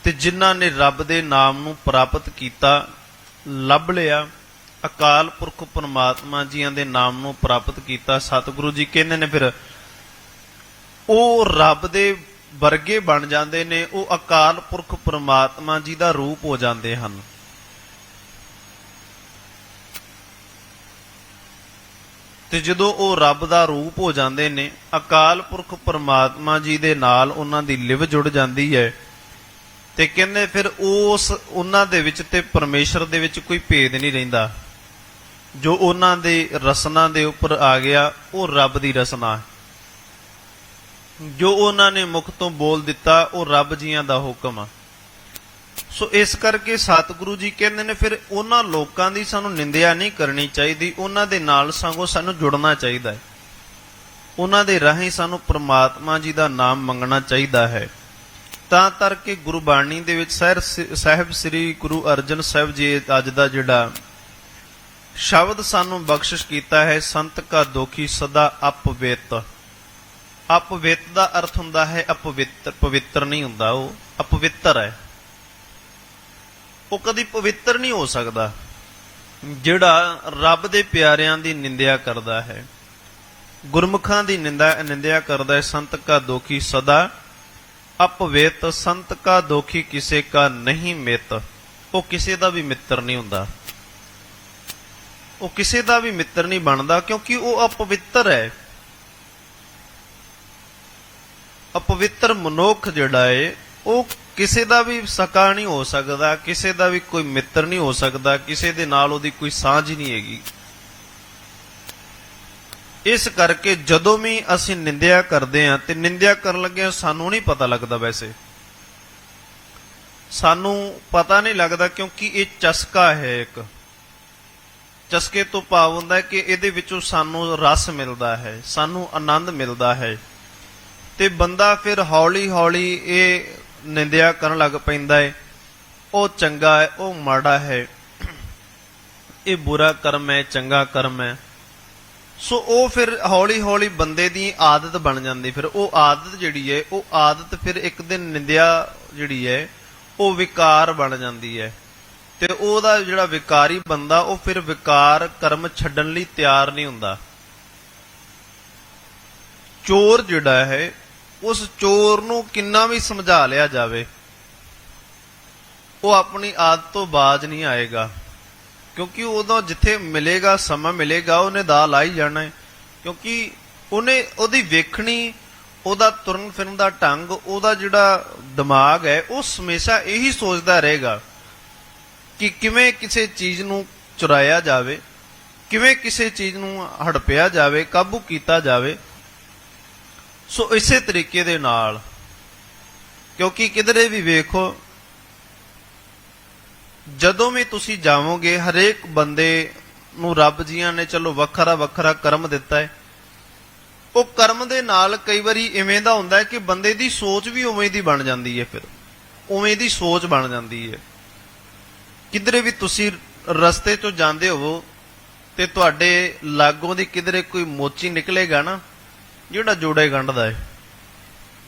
ਤੇ ਜਿਨ੍ਹਾਂ ਨੇ ਰੱਬ ਦੇ ਨਾਮ ਨੂੰ ਪ੍ਰਾਪਤ ਕੀਤਾ, ਲੱਭ ਲਿਆ, ਅਕਾਲ ਪੁਰਖ ਪਰਮਾਤਮਾ ਜੀਆਂ ਦੇ ਨਾਮ ਨੂੰ ਪ੍ਰਾਪਤ ਕੀਤਾ, ਸਤਿਗੁਰੂ ਜੀ ਕਹਿੰਦੇ ਨੇ ਫਿਰ ਉਹ ਰੱਬ ਦੇ ਵਰਗੇ ਬਣ ਜਾਂਦੇ ਨੇ, ਉਹ ਅਕਾਲ ਪੁਰਖ ਪਰਮਾਤਮਾ ਜੀ ਦਾ ਰੂਪ ਹੋ ਜਾਂਦੇ ਹਨ। ਤੇ ਜਦੋਂ ਉਹ ਰੱਬ ਦਾ ਰੂਪ ਹੋ ਜਾਂਦੇ ਨੇ, ਅਕਾਲ ਪੁਰਖ ਪਰਮਾਤਮਾ ਜੀ ਦੇ ਨਾਲ ਉਹਨਾਂ ਦੀ ਲਿਵ ਜੁੜ ਜਾਂਦੀ ਹੈ। ਤੇ ਕਹਿੰਦੇ ਫਿਰ ਉਹਨਾਂ ਦੇ ਵਿੱਚ ਤੇ ਪਰਮੇਸ਼ਰ ਦੇ ਵਿੱਚ ਕੋਈ ਭੇਦ ਨਹੀਂ ਰਹਿੰਦਾ। ਜੋ ਉਹਨਾਂ ਦੇ ਰਸਨਾ ਦੇ ਉੱਪਰ ਆ ਗਿਆ ਉਹ ਰੱਬ ਦੀ ਰਸਨਾ ਹੈ। ਜੋ ਉਹਨਾਂ ਨੇ ਮੁਖ ਤੋਂ ਬੋਲ ਦਿੱਤਾ ਉਹ ਰੱਬ ਜੀਆਂ ਦਾ ਹੁਕਮ ਆ। ਸੋ ਇਸ ਕਰਕੇ ਸਤਿਗੁਰੂ ਜੀ ਕਹਿੰਦੇ ਨੇ ਫਿਰ ਉਹਨਾਂ ਲੋਕਾਂ ਦੀ ਸਾਨੂੰ ਨਿੰਦਿਆ ਨਹੀਂ ਕਰਨੀ ਚਾਹੀਦੀ, ਉਹਨਾਂ ਦੇ ਨਾਲ ਸਗੋਂ ਸਾਨੂੰ ਜੁੜਨਾ ਚਾਹੀਦਾ ਹੈ। ਉਹਨਾਂ ਦੇ ਰਾਹੀਂ ਸਾਨੂੰ ਪ੍ਰਮਾਤਮਾ ਜੀ ਦਾ ਨਾਮ ਮੰਗਣਾ ਚਾਹੀਦਾ ਹੈ। ਤਾਂ ਕਰਕੇ ਗੁਰਬਾਣੀ ਦੇ ਵਿੱਚ ਸਾਹਿਬ ਸ੍ਰੀ ਗੁਰੂ ਅਰਜਨ ਸਾਹਿਬ ਜੀ ਅੱਜ ਦਾ ਜਿਹੜਾ ਸ਼ਬਦ ਸਾਨੂੰ ਬਖਸ਼ਿਸ਼ ਕੀਤਾ ਹੈ, ਸੰਤ ਕਾ ਦੋਖੀ ਸਦਾ ਅਪਵਿੱਤ। ਅਪਵਿੱਤ ਦਾ ਅਰਥ ਹੁੰਦਾ ਹੈ ਅਪਵਿੱਤਰ, ਪਵਿੱਤਰ ਨਹੀਂ ਹੁੰਦਾ, ਉਹ ਅਪਵਿੱਤਰ ਹੈ। ਉਹ ਕਦੀ ਪਵਿੱਤਰ ਨਹੀਂ ਹੋ ਸਕਦਾ ਜਿਹੜਾ ਰੱਬ ਦੇ ਪਿਆਰਿਆਂ ਦੀ ਨਿੰਦਿਆ ਕਰਦਾ ਹੈ, ਗੁਰਮੁਖਾਂ ਦੀ ਨਿੰਦਿਆ ਕਰਦਾ ਹੈ। ਸੰਤ ਕਾ ਦੋਖੀ ਸਦਾ ਅਪਵਿੱਤ, ਸੰਤ ਕਾ ਦੋਖੀ ਕਿਸੇ ਕਾ ਨਹੀਂ ਮਿੱਤ। ਉਹ ਕਿਸੇ ਦਾ ਵੀ ਮਿੱਤਰ ਨਹੀਂ ਹੁੰਦਾ, ਉਹ ਕਿਸੇ ਦਾ ਵੀ ਮਿੱਤਰ ਨਹੀਂ ਬਣਦਾ, ਕਿਉਂਕਿ ਉਹ ਅਪਵਿੱਤਰ ਹੈ। ਅਪਵਿੱਤਰ ਮਨੁੱਖ ਜਿਹੜਾ ਹੈ ਉਹ ਕਿਸੇ ਦਾ ਵੀ ਸਕਾ ਨਹੀਂ ਹੋ ਸਕਦਾ, ਕਿਸੇ ਦਾ ਵੀ ਕੋਈ ਮਿੱਤਰ ਨਹੀਂ ਹੋ ਸਕਦਾ, ਕਿਸੇ ਦੇ ਨਾਲ ਉਹਦੀ ਕੋਈ ਸਾਂਝ ਹੀ ਨਹੀਂ ਹੈਗੀ। ਇਸ ਕਰਕੇ ਜਦੋਂ ਵੀ ਅਸੀਂ ਨਿੰਦਿਆ ਕਰਦੇ ਹਾਂ ਤੇ ਨਿੰਦਿਆ ਕਰਨ ਲੱਗੇ ਸਾਨੂੰ ਨਹੀਂ ਪਤਾ ਲੱਗਦਾ, ਵੈਸੇ ਸਾਨੂੰ ਪਤਾ ਨਹੀਂ ਲੱਗਦਾ, ਕਿਉਂਕਿ ਇਹ ਚਸਕਾ ਹੈ। ਇੱਕ ਚਸਕੇ ਤੋਂ ਭਾਵ ਹੁੰਦਾ ਹੈ ਕਿ ਇਹਦੇ ਵਿੱਚੋਂ ਸਾਨੂੰ ਰਸ ਮਿਲਦਾ ਹੈ, ਸਾਨੂੰ ਆਨੰਦ ਮਿਲਦਾ ਹੈ। ਤੇ ਬੰਦਾ ਫਿਰ ਹੌਲੀ ਹੌਲੀ ਇਹ ਨਿੰਦਿਆ ਕਰਨ ਲੱਗ ਪੈਂਦਾ ਹੈ, ਉਹ ਚੰਗਾ ਹੈ, ਉਹ ਮਾੜਾ ਹੈ, ਇਹ ਬੁਰਾ ਕਰਮ ਹੈ, ਚੰਗਾ ਕਰਮ ਹੈ। ਸੋ ਉਹ ਫਿਰ ਹੌਲੀ ਹੌਲੀ ਬੰਦੇ ਦੀ ਆਦਤ ਬਣ ਜਾਂਦੀ। ਫਿਰ ਉਹ ਆਦਤ ਜਿਹੜੀ ਹੈ, ਉਹ ਆਦਤ ਫਿਰ ਇੱਕ ਦਿਨ ਨਿੰਦਿਆ ਜਿਹੜੀ ਹੈ ਉਹ ਵਿਕਾਰ ਬਣ ਜਾਂਦੀ ਹੈ। ਤੇ ਉਹਦਾ ਜਿਹੜਾ ਵਿਕਾਰੀ ਬੰਦਾ ਉਹ ਫਿਰ ਵਿਕਾਰ ਕਰਮ ਛੱਡਣ ਲਈ ਤਿਆਰ ਨਹੀਂ ਹੁੰਦਾ। ਚੋਰ ਜਿਹੜਾ ਹੈ, ਉਸ ਚੋਰ ਨੂੰ ਕਿੰਨਾ ਵੀ ਸਮਝਾ ਲਿਆ ਜਾਵੇ ਉਹ ਆਪਣੀ ਆਦਤ ਤੋਂ ਬਾਜ਼ ਨਹੀਂ ਆਏਗਾ, ਕਿਉਂਕਿ ਉਦੋਂ ਜਿੱਥੇ ਮਿਲੇਗਾ, ਸਮਾਂ ਮਿਲੇਗਾ, ਉਹਨੇ ਦਾ ਲਾ ਹੀ ਜਾਣਾ ਹੈ। ਕਿਉਂਕਿ ਉਹਦੀ ਵੇਖਣੀ, ਉਹਦਾ ਤੁਰਨ ਫਿਰਨ ਦਾ ਢੰਗ, ਉਹਦਾ ਜਿਹੜਾ ਦਿਮਾਗ ਹੈ ਉਹ ਹਮੇਸ਼ਾ ਇਹੀ ਸੋਚਦਾ ਰਹੇਗਾ ਕਿ ਕਿਵੇਂ ਕਿਸੇ ਚੀਜ਼ ਨੂੰ ਚੁਰਾਇਆ ਜਾਵੇ, ਕਿਵੇਂ ਕਿਸੇ ਚੀਜ਼ ਨੂੰ ਹੜਪਿਆ ਜਾਵੇ, ਕਾਬੂ ਕੀਤਾ ਜਾਵੇ। ਸੋ ਇਸੇ ਤਰੀਕੇ ਦੇ ਨਾਲ, ਕਿਉਂਕਿ ਕਿਧਰੇ ਵੀ ਵੇਖੋ, ਜਦੋਂ ਵੀ ਤੁਸੀਂ ਜਾਵੋਗੇ, ਹਰੇਕ ਬੰਦੇ ਨੂੰ ਰੱਬ ਜੀਆਂ ਨੇ ਚਲੋ ਵੱਖਰਾ ਵੱਖਰਾ ਕਰਮ ਦਿੱਤਾ ਹੈ। ਉਹ ਕਰਮ ਦੇ ਨਾਲ ਕਈ ਵਾਰੀ ਇਵੇਂ ਦਾ ਹੁੰਦਾ ਹੈ ਕਿ ਬੰਦੇ ਦੀ ਸੋਚ ਵੀ ਉਵੇਂ ਦੀ ਬਣ ਜਾਂਦੀ ਹੈ, ਫਿਰ ਉਵੇਂ ਦੀ ਸੋਚ ਬਣ ਜਾਂਦੀ ਹੈ। ਕਿਧਰੇ ਵੀ ਤੁਸੀਂ ਰਸਤੇ ਤੋਂ ਜਾਂਦੇ ਹੋਵੋ ਤੇ ਤੁਹਾਡੇ ਲਾਗੋਂ ਦੀ ਕਿਧਰੇ ਕੋਈ ਮੋਚੀ ਨਿਕਲੇਗਾ ਨਾ, ਜਿਹੜਾ ਜੋੜੇ ਗੰਢਦਾ ਹੈ,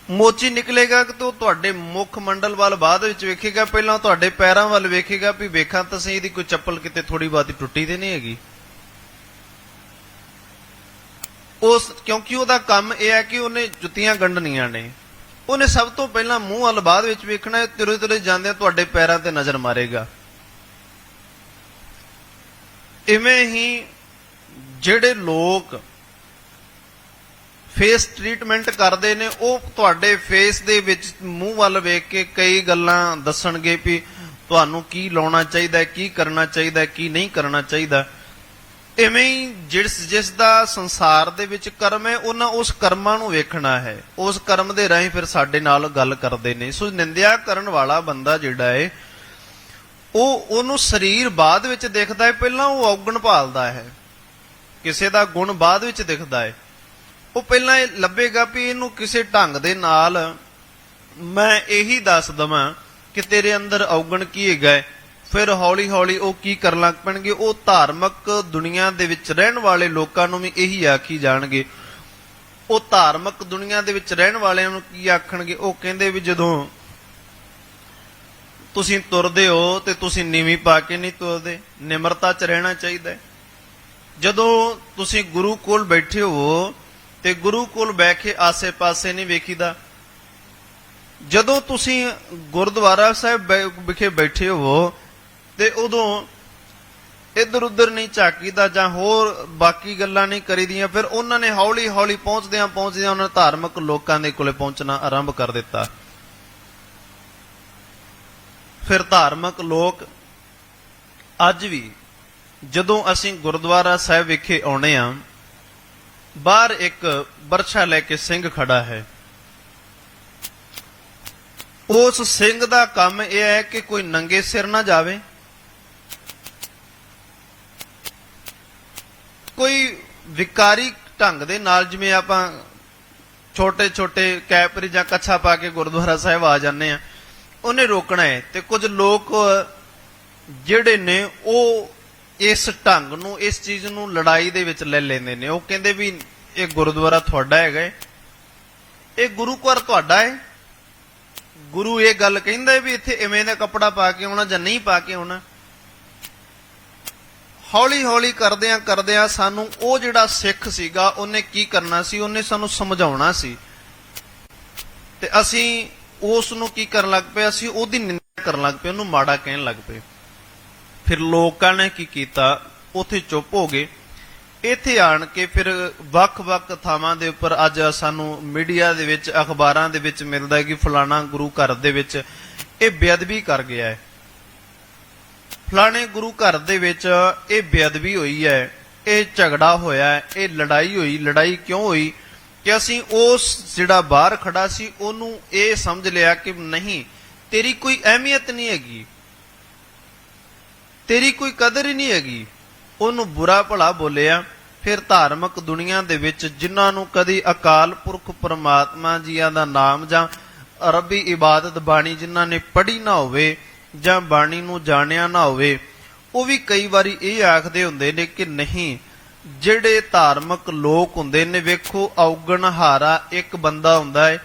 ਮੋਚੀ ਨਿਕਲੇਗਾ ਕਿ ਤੋ ਤੁਹਾਡੇ ਮੁੱਖ ਮੰਡਲ ਵੱਲ ਬਾਅਦ ਵਿੱਚ ਵੇਖੇਗਾ, ਪਹਿਲਾਂ ਤੁਹਾਡੇ ਪੈਰਾਂ ਵੱਲ ਵੇਖੇਗਾ ਵੀ ਵੇਖਾਂ ਤਾਂ ਸਹੀ ਇਹਦੀ ਕੋਈ ਚੱਪਲ ਕਿਤੇ ਥੋੜੀ ਬਾਤੀ ਟੁੱਟੀ ਤੇ ਨਹੀਂ ਹੈਗੀ। ਕਿਉਂਕਿ ਉਹਦਾ ਕੰਮ ਇਹ ਹੈ ਕਿ ਉਹਨੇ ਜੁੱਤੀਆਂ ਗੰਢਣੀਆਂ ਨੇ, ਉਹਨੇ ਸਭ ਤੋਂ ਪਹਿਲਾਂ ਮੂੰਹ ਵੱਲ ਬਾਅਦ ਵਿੱਚ ਵੇਖਣਾ, ਤੁਰੇ ਤੁਰੇ ਜਾਂਦੇ ਤੁਹਾਡੇ ਪੈਰਾਂ ਤੇ ਨਜ਼ਰ ਮਾਰੇਗਾ। ਇਵੇਂ ਹੀ ਜਿਹੜੇ ਲੋਕ ਫੇਸ ਟ੍ਰੀਟਮੈਂਟ ਕਰਦੇ ਨੇ ਉਹ ਤੁਹਾਡੇ ਫੇਸ ਦੇ ਵਿੱਚ ਮੂੰਹ ਵੱਲ ਵੇਖ ਕੇ ਕਈ ਗੱਲਾਂ ਦੱਸਣਗੇ ਵੀ ਤੁਹਾਨੂੰ ਕੀ ਲਾਉਣਾ ਚਾਹੀਦਾ, ਕੀ ਕਰਨਾ ਚਾਹੀਦਾ, ਕੀ ਨਹੀਂ ਕਰਨਾ ਚਾਹੀਦਾ। ਇਵੇਂ ਹੀ ਜਿਸ ਦਾ ਸੰਸਾਰ ਦੇ ਵਿੱਚ ਕਰਮ ਹੈ ਉਹਨਾਂ ਉਸ ਕਰਮਾਂ ਨੂੰ ਵੇਖਣਾ ਹੈ, ਉਸ ਕਰਮ ਦੇ ਰਾਹੀਂ ਫਿਰ ਸਾਡੇ ਨਾਲ ਗੱਲ ਕਰਦੇ ਨੇ। ਸੋ ਨਿੰਦਿਆ ਕਰਨ ਵਾਲਾ ਬੰਦਾ ਜਿਹੜਾ ਹੈ ਉਹਨੂੰ ਸਰੀਰ ਬਾਅਦ ਵਿੱਚ ਦਿਖਦਾ ਹੈ, ਪਹਿਲਾਂ ਉਹ ਔਗਣ ਭਾਲਦਾ ਹੈ। ਕਿਸੇ ਦਾ ਗੁਣ ਬਾਅਦ ਵਿੱਚ ਦਿਖਦਾ ਹੈ, ਉਹ ਪਹਿਲਾਂ ਇਹ ਲੱਭੇਗਾ ਵੀ ਇਹਨੂੰ ਕਿਸੇ ਢੰਗ ਦੇ ਨਾਲ ਮੈਂ ਇਹੀ ਦੱਸ ਦਵਾਂ ਕਿ ਤੇਰੇ ਅੰਦਰ ਔਗਣ ਕੀ ਹੈਗਾ। ਫਿਰ ਹੌਲੀ ਹੌਲੀ ਉਹ ਕੀ ਕਰਨ ਲੱਗ ਪੈਣਗੇ, ਉਹ ਧਾਰਮਿਕ ਦੁਨੀਆ ਦੇ ਵਿੱਚ ਰਹਿਣ ਵਾਲੇ ਲੋਕਾਂ ਨੂੰ ਵੀ ਇਹੀ ਆਖੀ ਜਾਣਗੇ। ਉਹ ਧਾਰਮਿਕ ਦੁਨੀਆ ਦੇ ਵਿੱਚ ਰਹਿਣ ਵਾਲਿਆਂ ਨੂੰ ਕੀ ਆਖਣਗੇ, ਉਹ ਕਹਿੰਦੇ ਵੀ ਜਦੋਂ ਤੁਸੀਂ ਤੁਰਦੇ ਹੋ ਤੇ ਤੁਸੀਂ ਨੀਵੀਂ ਪਾ ਕੇ ਨਹੀਂ ਤੁਰਦੇ, ਨਿਮਰਤਾ 'ਚ ਰਹਿਣਾ ਚਾਹੀਦਾ ਹੈ। ਜਦੋਂ ਤੁਸੀਂ ਗੁਰੂ ਕੋਲ ਬੈਠੇ ਹੋ ਤੇ ਗੁਰੂ ਕੋਲ ਬੈਠ ਕੇ ਆਸੇ-ਪਾਸੇ ਨਹੀਂ ਵੇਖੀਦਾ। ਜਦੋਂ ਤੁਸੀਂ ਗੁਰਦੁਆਰਾ ਸਾਹਿਬ ਵਿਖੇ ਬੈਠੇ ਹੋ ਤੇ ਉਦੋਂ ਇੱਧਰ ਉੱਧਰ ਨਹੀਂ ਝਾਕੀਦਾ ਜਾਂ ਹੋਰ ਬਾਕੀ ਗੱਲਾਂ ਨਹੀਂ ਕਰੀਦੀਆਂ। ਫਿਰ ਉਹਨਾਂ ਨੇ ਹੌਲੀ ਹੌਲੀ ਪਹੁੰਚਦਿਆਂ ਉਹਨਾਂ ਨੇ ਧਾਰਮਿਕ ਲੋਕਾਂ ਦੇ ਕੋਲੇ ਪਹੁੰਚਣਾ ਆਰੰਭ ਕਰ ਦਿੱਤਾ। ਫਿਰ ਧਾਰਮਿਕ ਲੋਕ ਅੱਜ ਵੀ ਜਦੋਂ ਅਸੀਂ ਗੁਰਦੁਆਰਾ ਸਾਹਿਬ ਵਿਖੇ ਆਉਣੇ ਆ, ਬਾਹਰ ਇੱਕ ਬਰਛਾ ਲੈ ਕੇ ਸਿੰਘ ਖੜਾ ਹੈ। ਉਸ ਸਿੰਘ ਦਾ ਕੰਮ ਇਹ ਹੈ ਕਿ ਕੋਈ ਨੰਗੇ ਸਿਰ ਨਾ ਜਾਵੇ, ਕੋਈ ਵਿਕਾਰੀ ਢੰਗ ਦੇ ਨਾਲ, ਜਿਵੇਂ ਆਪਾਂ ਛੋਟੇ ਛੋਟੇ ਕੈਪਰੀ ਜਾਂ ਕੱਛਾ ਪਾ ਕੇ ਗੁਰਦੁਆਰਾ ਸਾਹਿਬ ਆ ਜਾਂਦੇ ਆ, ਉਹਨੇ ਰੋਕਣਾ ਹੈ। ਤੇ ਕੁਝ ਲੋਕ ਜਿਹੜੇ ਨੇ ਉਹ ਇਸ ਢੰਗ ਨੂੰ, ਇਸ ਚੀਜ਼ ਨੂੰ ਲੜਾਈ ਦੇ ਵਿੱਚ ਲੈ ਲੈਂਦੇ ਨੇ। ਉਹ ਕਹਿੰਦੇ ਵੀ ਇਹ ਗੁਰਦੁਆਰਾ ਤੁਹਾਡਾ ਹੈਗਾ, ਇਹ ਗੁਰੂ ਘਰ ਤੁਹਾਡਾ ਹੈ, ਗੁਰੂ ਇਹ ਗੱਲ ਕਹਿੰਦਾ ਵੀ ਇੱਥੇ ਇਵੇਂ ਦਾ ਕੱਪੜਾ ਪਾ ਕੇ ਆਉਣਾ ਜਾਂ ਨਹੀਂ ਪਾ ਕੇ ਆਉਣਾ। ਹੌਲੀ ਹੌਲੀ ਕਰਦਿਆਂ ਸਾਨੂੰ ਉਹ ਜਿਹੜਾ ਸਿੱਖ ਸੀਗਾ ਉਹਨੇ ਕੀ ਕਰਨਾ ਸੀ, ਉਹਨੇ ਸਾਨੂੰ ਸਮਝਾਉਣਾ ਸੀ ਤੇ ਅਸੀਂ ਉਸ ਨੂੰ ਕੀ ਕਰਨ ਲੱਗ ਪਏ, ਅਸੀਂ ਉਹਦੀ ਨਿੰਦਾ ਕਰਨ ਲੱਗ ਪਏ, ਉਹਨੂੰ ਮਾੜਾ ਕਹਿਣ ਲੱਗ ਪਏ। ਫਿਰ ਲੋਕਾਂ ਨੇ ਕੀ ਕੀਤਾ, ਉੱਥੇ ਚੁੱਪ ਹੋ ਗਏ। ਇੱਥੇ ਆਣ ਕੇ ਫਿਰ ਵੱਖ-ਵੱਖ ਥਾਵਾਂ ਦੇ ਉੱਪਰ ਅੱਜ ਸਾਨੂੰ ਮੀਡੀਆ ਦੇ ਵਿੱਚ, ਅਖਬਾਰਾਂ ਦੇ ਵਿੱਚ ਮਿਲਦਾ ਕਿ ਫਲਾਣਾ ਗੁਰੂ ਘਰ ਦੇ ਵਿੱਚ ਇਹ ਬੇਅਦਬੀ ਕਰ ਗਿਆ ਹੈ, ਫਲਾਣੇ ਗੁਰੂ ਘਰ ਦੇ ਵਿੱਚ ਇਹ ਬੇਅਦਬੀ ਹੋਈ ਹੈ, ਇਹ ਝਗੜਾ ਹੋਇਆ ਹੈ, ਇਹ ਲੜਾਈ ਹੋਈ। ਲੜਾਈ ਕਿਉਂ ਹੋਈ ਕਿ ਅਸੀਂ ਉਸ ਜਿਹੜਾ ਬਾਹਰ ਖੜਾ ਸੀ ਉਹਨੂੰ ਇਹ ਸਮਝ ਲਿਆ ਕਿ ਨਹੀਂ, ਤੇਰੀ ਕੋਈ ਅਹਿਮੀਅਤ ਨਹੀਂ ਹੈਗੀ, ਤੇਰੀ ਕੋਈ ਕਦਰ ਹੀ ਨਹੀਂ ਹੈਗੀ। ਉਹਨੂੰ ਬੁਰਾ ਭਲਾ ਬੋਲਿਆ। ਫਿਰ ਧਾਰਮਿਕ ਦੁਨੀਆ ਦੇ ਵਿੱਚ ਜਿਨ੍ਹਾਂ ਨੂੰ ਕਦੀ ਅਕਾਲ ਪੁਰਖ ਪਰਮਾਤਮਾ ਜੀਆਂ ਦਾ ਨਾਮ ਜਾਂ ਰੱਬੀ ਇਬਾਦਤ ਬਾਣੀ ਜਿਨ੍ਹਾਂ ਨੇ ਪੜ੍ਹੀ ਨਾ ਹੋਵੇ ਜਾਂ ਬਾਣੀ ਨੂੰ ਜਾਣਿਆ ਨਾ ਹੋਵੇ, ਉਹ ਵੀ ਕਈ ਵਾਰੀ ਇਹ ਆਖਦੇ ਹੁੰਦੇ ਨੇ ਕਿ ਨਹੀਂ, ਜਿਹੜੇ ਧਾਰਮਿਕ ਲੋਕ ਹੁੰਦੇ ਨੇ, ਵੇਖੋ ਔਗਣਹਾਰਾ ਇੱਕ ਬੰਦਾ ਹੁੰਦਾ ਹੈ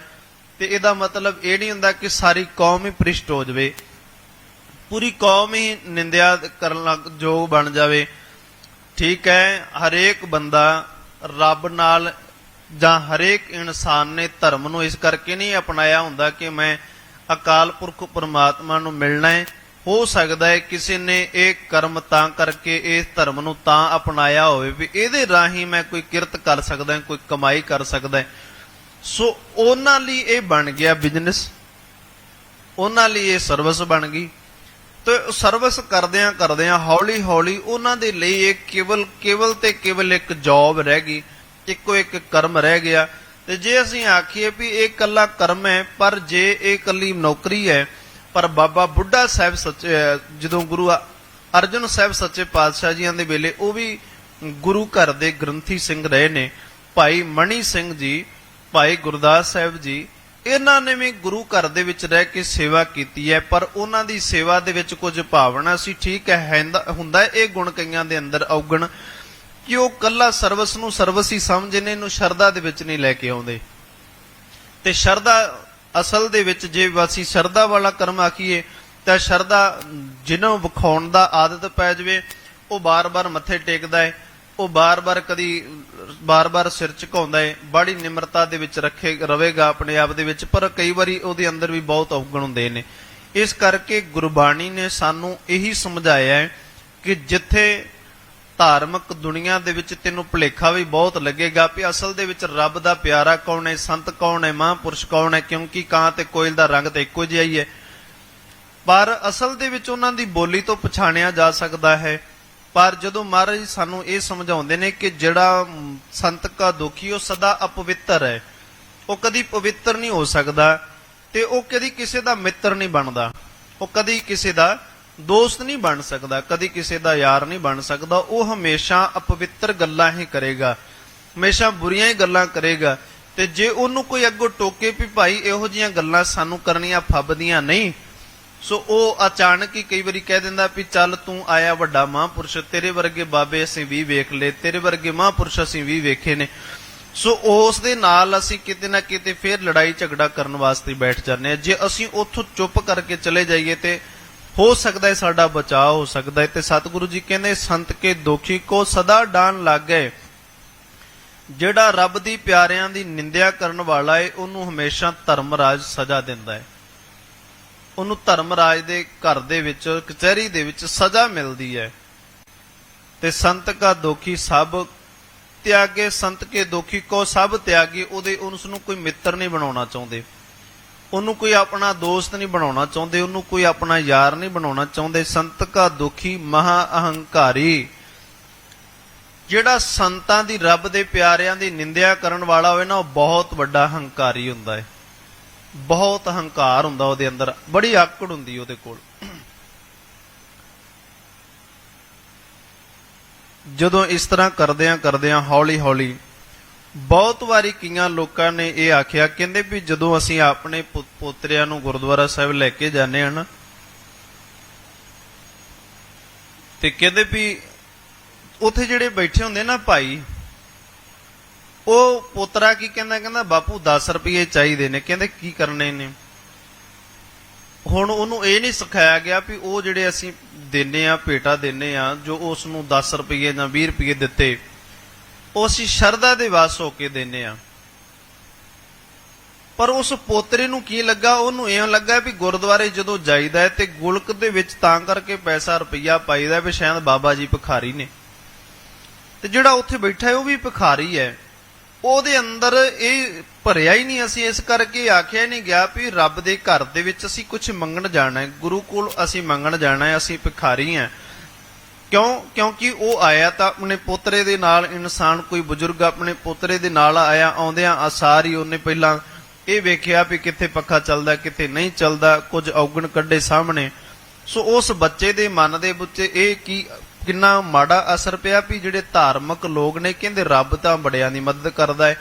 ਤੇ ਇਹਦਾ ਮਤਲਬ ਇਹ ਨਹੀਂ ਹੁੰਦਾ ਕਿ ਸਾਰੀ ਕੌਮ ਹੀ ਭ੍ਰਿਸ਼ਟ ਹੋ ਜਾਵੇ, ਪੂਰੀ ਕੌਮ ਹੀ ਨਿੰਦਿਆ ਕਰਨ ਲੱਗ ਯੋਗ ਬਣ ਜਾਵੇ। ਠੀਕ ਹੈ, ਹਰੇਕ ਬੰਦਾ ਰੱਬ ਨਾਲ ਜਾਂ ਹਰੇਕ ਇਨਸਾਨ ਨੇ ਧਰਮ ਨੂੰ ਇਸ ਕਰਕੇ ਨਹੀਂ ਅਪਣਾਇਆ ਹੁੰਦਾ ਕਿ ਮੈਂ ਅਕਾਲ ਪੁਰਖ ਪਰਮਾਤਮਾ ਨੂੰ ਮਿਲਣਾ ਹੈ। ਹੋ ਸਕਦਾ ਹੈ ਕਿਸੇ ਨੇ ਇਹ ਕਰਮ ਤਾਂ ਕਰਕੇ ਇਸ ਧਰਮ ਨੂੰ ਤਾਂ ਅਪਣਾਇਆ ਹੋਵੇ ਵੀ ਇਹਦੇ ਰਾਹੀਂ ਮੈਂ ਕੋਈ ਕਿਰਤ ਕਰ ਸਕਦਾ, ਕੋਈ ਕਮਾਈ ਕਰ ਸਕਦਾ। ਸੋ ਉਹਨਾਂ ਲਈ ਇਹ ਬਣ ਗਿਆ ਬਿਜ਼ਨਸ, ਉਹਨਾਂ ਲਈ ਇਹ ਸਰਵਿਸ ਬਣ ਗਈ। ਤੇ ਸਰਵਿਸ ਕਰਦਿਆਂ ਹੌਲੀ ਹੌਲੀ ਉਹਨਾਂ ਦੇ ਲਈ ਇਹ ਕੇਵਲ ਇੱਕ ਜੌਬ ਰਹਿ ਗਈ, ਇੱਕੋ ਇੱਕ ਕਰਮ ਰਹਿ ਗਿਆ। ਤੇ ਜੇ ਅਸੀਂ ਆਖੀਏ ਵੀ ਇਹ ਇਕੱਲਾ ਕਰਮ ਹੈ, ਪਰ ਜੇ ਇਹ ਇਕੱਲੀ ਨੌਕਰੀ ਹੈ, ਪਰ ਬਾਬਾ ਬੁੱਢਾ ਸਾਹਿਬ ਸੱਚੇ, ਜਦੋਂ ਗੁਰੂ ਅਰਜਨ ਸਾਹਿਬ ਸੱਚੇ ਪਾਤਸ਼ਾਹ ਜੀਆਂ ਦੇ ਵੇਲੇ ਉਹ ਵੀ ਗੁਰੂ ਘਰ ਦੇ ਗ੍ਰੰਥੀ ਸਿੰਘ ਰਹੇ ਨੇ, ਭਾਈ ਮਣੀ ਸਿੰਘ ਜੀ, ਭਾਈ ਗੁਰਦਾਸ ਸਾਹਿਬ ਜੀ, ਇਹਨਾਂ ਨੇ ਵੀ ਗੁਰੂ ਘਰ ਦੇ ਵਿੱਚ ਰਹਿ ਕੇ ਸੇਵਾ ਕੀਤੀ ਹੈ। ਪਰ ਉਹਨਾਂ ਦੀ ਸੇਵਾ ਦੇ ਵਿੱਚ ਕੁਝ ਭਾਵਨਾ ਸੀ। ਠੀਕ ਹੈ, ਹੁੰਦਾ ਇਹ ਗੁਣ ਕਈਆਂ ਦੇ ਅੰਦਰ ਔਗਣ ਕਿ ਉਹ ਕੱਲਾ ਸਰਵਿਸ ਨੂੰ ਸਰਵਿਸ ਹੀ ਸਮਝਦੇ ਨੇ, ਇਹਨੂੰ ਸ਼ਰਧਾ ਦੇ ਵਿੱਚ ਨਹੀਂ ਲੈ ਕੇ ਆਉਂਦੇ। ਤੇ ਸ਼ਰਧਾ ਅਸਲ ਦੇ ਵਿੱਚ ਜੇ ਅਸੀਂ ਸ਼ਰਧਾ ਵਾਲਾ ਕਰਮ ਆਖੀਏ ਤਾਂ ਸ਼ਰਧਾ ਜਿਹਨੂੰ ਵਿਖਾਉਣ ਦਾ ਆਦਤ ਪੈ ਜਾਵੇ ਉਹ ਬਾਰ-ਬਾਰ ਮੱਥੇ ਟੇਕਦਾ ਹੈ, ਉਹ ਬਾਰ-ਬਾਰ ਸਿਰ ਝੁਕਾਉਂਦਾ ਹੈ, ਬੜੀ ਨਿਮਰਤਾ ਦੇ ਵਿੱਚ ਰਵੇਗਾ ਆਪਣੇ ਆਪ ਦੇ ਵਿੱਚ, ਪਰ ਕਈ ਵਾਰੀ ਉਹਦੇ ਅੰਦਰ ਵੀ ਬਹੁਤ ਔਗਣ ਹੁੰਦੇ ਨੇ। ਇਸ ਕਰਕੇ ਗੁਰਬਾਣੀ ਨੇ ਸਾਨੂੰ ਇਹੀ ਸਮਝਾਇਆ ਹੈ ਕਿ ਜਿੱਥੇ ਧਾਰਮਿਕ ਦੁਨੀਆ ਦੇ ਵਿੱਚ ਤੈਨੂੰ ਭੁਲੇਖਾ ਵੀ ਬਹੁਤ ਲੱਗੇਗਾ ਵੀ ਅਸਲ ਦੇ ਵਿੱਚ ਰੱਬ ਦਾ ਪਿਆਰਾ ਕੌਣ ਹੈ, ਸੰਤ ਕੌਣ ਹੈ, ਮਹਾਂਪੁਰਸ਼ ਕੌਣ ਹੈ, ਕਿਉਂਕਿ ਕਾਂ ਤੇ ਕੋਇਲ ਦਾ ਰੰਗ ਤਾਂ ਇੱਕੋ ਜਿਹਾ ਹੀ ਹੈ, ਪਰ ਅਸਲ ਦੇ ਵਿੱਚ ਉਹਨਾਂ ਦੀ ਬੋਲੀ ਤੋਂ ਪਛਾਣਿਆ ਜਾ ਸਕਦਾ ਹੈ। ਪਰ ਜਦੋਂ ਮਹਾਰਾਜ ਸਾਨੂੰ ਇਹ ਸਮਝਾਉਂਦੇ ਨੇ ਕਿ ਜਿਹੜਾ ਸੰਤ ਕਾ ਦੁਖੀ ਉਹ ਸਦਾ ਅਪਵਿੱਤਰ ਹੈ, ਉਹ ਕਦੀ ਪਵਿੱਤਰ ਨਹੀਂ ਹੋ ਸਕਦਾ ਤੇ ਉਹ ਕਦੀ ਕਿਸੇ ਦਾ ਮਿੱਤਰ ਨਹੀਂ ਬਣਦਾ, ਉਹ ਕਦੀ ਕਿਸੇ ਦਾ ਦੋਸਤ ਨਹੀਂ ਬਣ ਸਕਦਾ, ਕਦੀ ਕਿਸੇ ਦਾ ਯਾਰ ਨਹੀਂ ਬਣ ਸਕਦਾ, ਉਹ ਹਮੇਸ਼ਾ ਅਪਵਿੱਤਰ ਗੱਲਾਂ ਹੀ ਕਰੇਗਾ, ਹਮੇਸ਼ਾ ਬੁਰੀਆਂ ਹੀ ਗੱਲਾਂ ਕਰੇਗਾ। ਤੇ ਜੇ ਉਹਨੂੰ ਕੋਈ ਅੱਗੋਂ ਟੋਕੇ ਵੀ ਭਾਈ ਇਹੋ ਜਿਹੀਆਂ ਗੱਲਾਂ ਸਾਨੂੰ ਕਰਨੀਆਂ ਫੱਬਦੀਆਂ ਨਹੀਂ, ਸੋ ਉਹ ਅਚਾਨਕ ਹੀ ਕਈ ਵਾਰੀ ਕਹਿ ਦਿੰਦਾ ਵੀ ਚੱਲ ਤੂੰ ਆਇਆ ਵੱਡਾ ਮਹਾਂਪੁਰਸ਼, ਤੇਰੇ ਵਰਗੇ ਬਾਬੇ ਅਸੀਂ ਵੀ ਵੇਖ ਲਏ, ਤੇਰੇ ਵਰਗੇ ਮਹਾਂਪੁਰਸ਼ ਅਸੀਂ ਵੀ ਵੇਖੇ ਨੇ। ਸੋ ਉਸ ਦੇ ਨਾਲ ਅਸੀਂ ਕਿਤੇ ਨਾ ਕਿਤੇ ਫੇਰ ਲੜਾਈ ਝਗੜਾ ਕਰਨ ਵਾਸਤੇ ਬੈਠ ਜਾਂਦੇ ਹਾਂ। ਜੇ ਅਸੀਂ ਉੱਥੋਂ ਚੁੱਪ ਕਰਕੇ ਚਲੇ ਜਾਈਏ ਤੇ ਹੋ ਸਕਦਾ ਹੈ ਸਾਡਾ ਬਚਾਅ ਹੋ ਸਕਦਾ ਹੈ। ਤੇ ਸਤਿਗੁਰੂ ਜੀ ਕਹਿੰਦੇ ਸੰਤ ਕੇ ਦੋਖੀ ਕੋ ਸਦਾ ਡਾਨ ਲਾਗੇ, ਜਿਹੜਾ ਰੱਬ ਦੀ ਪਿਆਰਿਆਂ ਦੀ ਨਿੰਦਿਆ ਕਰਨ ਵਾਲਾ ਹੈ ਉਹਨੂੰ ਹਮੇਸ਼ਾ ਧਰਮਰਾਜ ਸਜ਼ਾ ਦਿੰਦਾ ਹੈ, ਉਹਨੂੰ ਧਰਮਰਾਜ ਦੇ ਘਰ ਦੇ ਵਿੱਚ ਕਚਹਿਰੀ ਦੇ ਵਿੱਚ ਸਜ਼ਾ ਮਿਲਦੀ ਹੈ। ਤੇ ਸੰਤ ਕਾ ਦੋਖੀ ਸਭ ਤਿਆਗੇ, ਸੰਤ ਕੇ ਦੋਖੀ ਕੋ ਸਭ ਤਿਆਗੇ, ਉਸ ਨੂੰ ਕੋਈ ਮਿੱਤਰ ਨਹੀਂ ਬਣਾਉਣਾ ਚਾਹੁੰਦੇ, ਉਹਨੂੰ ਕੋਈ ਆਪਣਾ ਦੋਸਤ ਨਹੀਂ ਬਣਾਉਣਾ ਚਾਹੁੰਦੇ, ਉਹਨੂੰ ਕੋਈ ਆਪਣਾ ਯਾਰ ਨਹੀਂ ਬਣਾਉਣਾ ਚਾਹੁੰਦੇ। ਸੰਤ ਕਾ ਦੁਖੀ ਮਹਾ ਅਹੰਕਾਰੀ, ਜਿਹੜਾ ਸੰਤਾਂ ਦੀ ਰੱਬ ਦੇ ਪਿਆਰਿਆਂ ਦੀ ਨਿੰਦਿਆ ਕਰਨ ਵਾਲਾ ਹੋਵੇ ਨਾ ਉਹ ਬਹੁਤ ਵੱਡਾ ਹੰਕਾਰੀ ਹੁੰਦਾ ਹੈ, ਬਹੁਤ ਹੰਕਾਰ ਹੁੰਦਾ ਉਹਦੇ ਅੰਦਰ, ਬੜੀ ਆਕੜ ਹੁੰਦੀ ਉਹਦੇ ਕੋਲ। ਜਦੋਂ ਇਸ ਤਰ੍ਹਾਂ ਕਰਦਿਆਂ ਹੌਲੀ ਹੌਲੀ ਬਹੁਤ ਵਾਰੀ ਕਈਆਂ ਲੋਕਾਂ ਨੇ ਇਹ ਆਖਿਆ, ਕਹਿੰਦੇ ਵੀ ਜਦੋਂ ਅਸੀਂ ਆਪਣੇ ਪੋਤਰਿਆਂ ਨੂੰ ਗੁਰਦੁਆਰਾ ਸਾਹਿਬ ਲੈ ਕੇ ਜਾਂਦੇ ਹਨ ਤੇ ਕਹਿੰਦੇ ਵੀ ਉੱਥੇ ਜਿਹੜੇ ਬੈਠੇ ਹੁੰਦੇ ਨਾ ਭਾਈ, ਉਹ ਪੋਤਰਾ ਕੀ ਕਹਿੰਦਾ ਬਾਪੂ 10 ਰੁਪਏ ਚਾਹੀਦੇ ਨੇ। ਕਹਿੰਦੇ ਕੀ ਕਰਨੇ ਨੇ? ਹੁਣ ਉਹਨੂੰ ਇਹ ਨਹੀਂ ਸਿਖਾਇਆ ਗਿਆ ਵੀ ਉਹ ਜਿਹੜੇ ਅਸੀਂ ਦਿੰਨੇ ਆ, ਭੇਟਾ ਦਿੰਨੇ ਆ, ਜੋ ਉਸ ਨੂੰ 10 ਰੁਪਏ ਜਾਂ 20 ਰੁਪਏ ਦਿੱਤੇ ਉਹ ਅਸੀਂ ਸ਼ਰਧਾ ਦੇ ਵਾਸ ਹੋ ਕੇ ਦਿੰਨੇ ਆ। ਪਰ ਉਸ ਪੋਤਰੇ ਨੂੰ ਕੀ ਲੱਗਾ, ਉਹਨੂੰ ਐਂ ਲੱਗਾ ਵੀ ਗੁਰਦੁਆਰੇ ਜਦੋਂ ਜਾਈਦਾ ਹੈ ਤੇ ਗੁਲਕ ਦੇ ਵਿੱਚ ਤਾਂ ਕਰਕੇ ਪੈਸਾ ਰੁਪਈਆ ਪਾਈਦਾ ਵੀ ਸ਼ਾਇਦ ਬਾਬਾ ਜੀ ਭਿਖਾਰੀ ਨੇ, ਤੇ ਜਿਹੜਾ ਉੱਥੇ ਬੈਠਾ ਹੈ ਉਹ ਵੀ ਭਿਖਾਰੀ ਹੈ, ਉਹਦੇ ਅੰਦਰ ਇਹ ਭਰਿਆ ਹੀ ਨਹੀਂ। ਅਸੀਂ ਇਸ ਕਰਕੇ ਆਖਿਆ ਨਹੀਂ ਗਿਆ ਵੀ ਰੱਬ ਦੇ ਘਰ ਦੇ ਵਿੱਚ ਅਸੀਂ ਕੁਝ ਮੰਗਣ ਜਾਣਾ ਹੈ, ਗੁਰੂ ਕੋਲ ਅਸੀਂ ਮੰਗਣ ਜਾਣਾ ਹੈ, ਅਸੀਂ ਭਿਖਾਰੀ ਹਾਂ। ਕਿਉਂਕਿ ਉਹ ਆਇਆ ਤਾਂ ਆਪਣੇ ਪੋਤਰੇ ਦੇ ਨਾਲ, ਇਨਸਾਨ ਕੋਈ ਬਜ਼ੁਰਗ ਆਪਣੇ ਪੋਤਰੇ ਦੇ ਨਾਲ ਆਇਆ, ਆਉਂਦਿਆਂ ਆਸਾਰ ਹੀ ਉਹਨੇ ਪਹਿਲਾਂ ਇਹ ਵੇਖਿਆ ਵੀ ਕਿੱਥੇ ਪੱਖਾ ਚੱਲਦਾ ਕਿੱਥੇ ਨਹੀਂ ਚੱਲਦਾ, ਕੁਝ ਔਗਣ ਕੱਢੇ ਸਾਹਮਣੇ। ਸੋ ਉਸ ਬੱਚੇ ਦੇ ਮਨ ਦੇ ਵਿੱਚ ਇਹ ਕਿੰਨਾ ਮਾੜਾ ਅਸਰ ਪਿਆ ਵੀ ਜਿਹੜੇ ਧਾਰਮਿਕ ਲੋਕ ਨੇ, ਕਹਿੰਦੇ ਰੱਬ ਤਾਂ ਬੜਿਆਂ ਦੀ ਮਦਦ ਕਰਦਾ ਹੈ,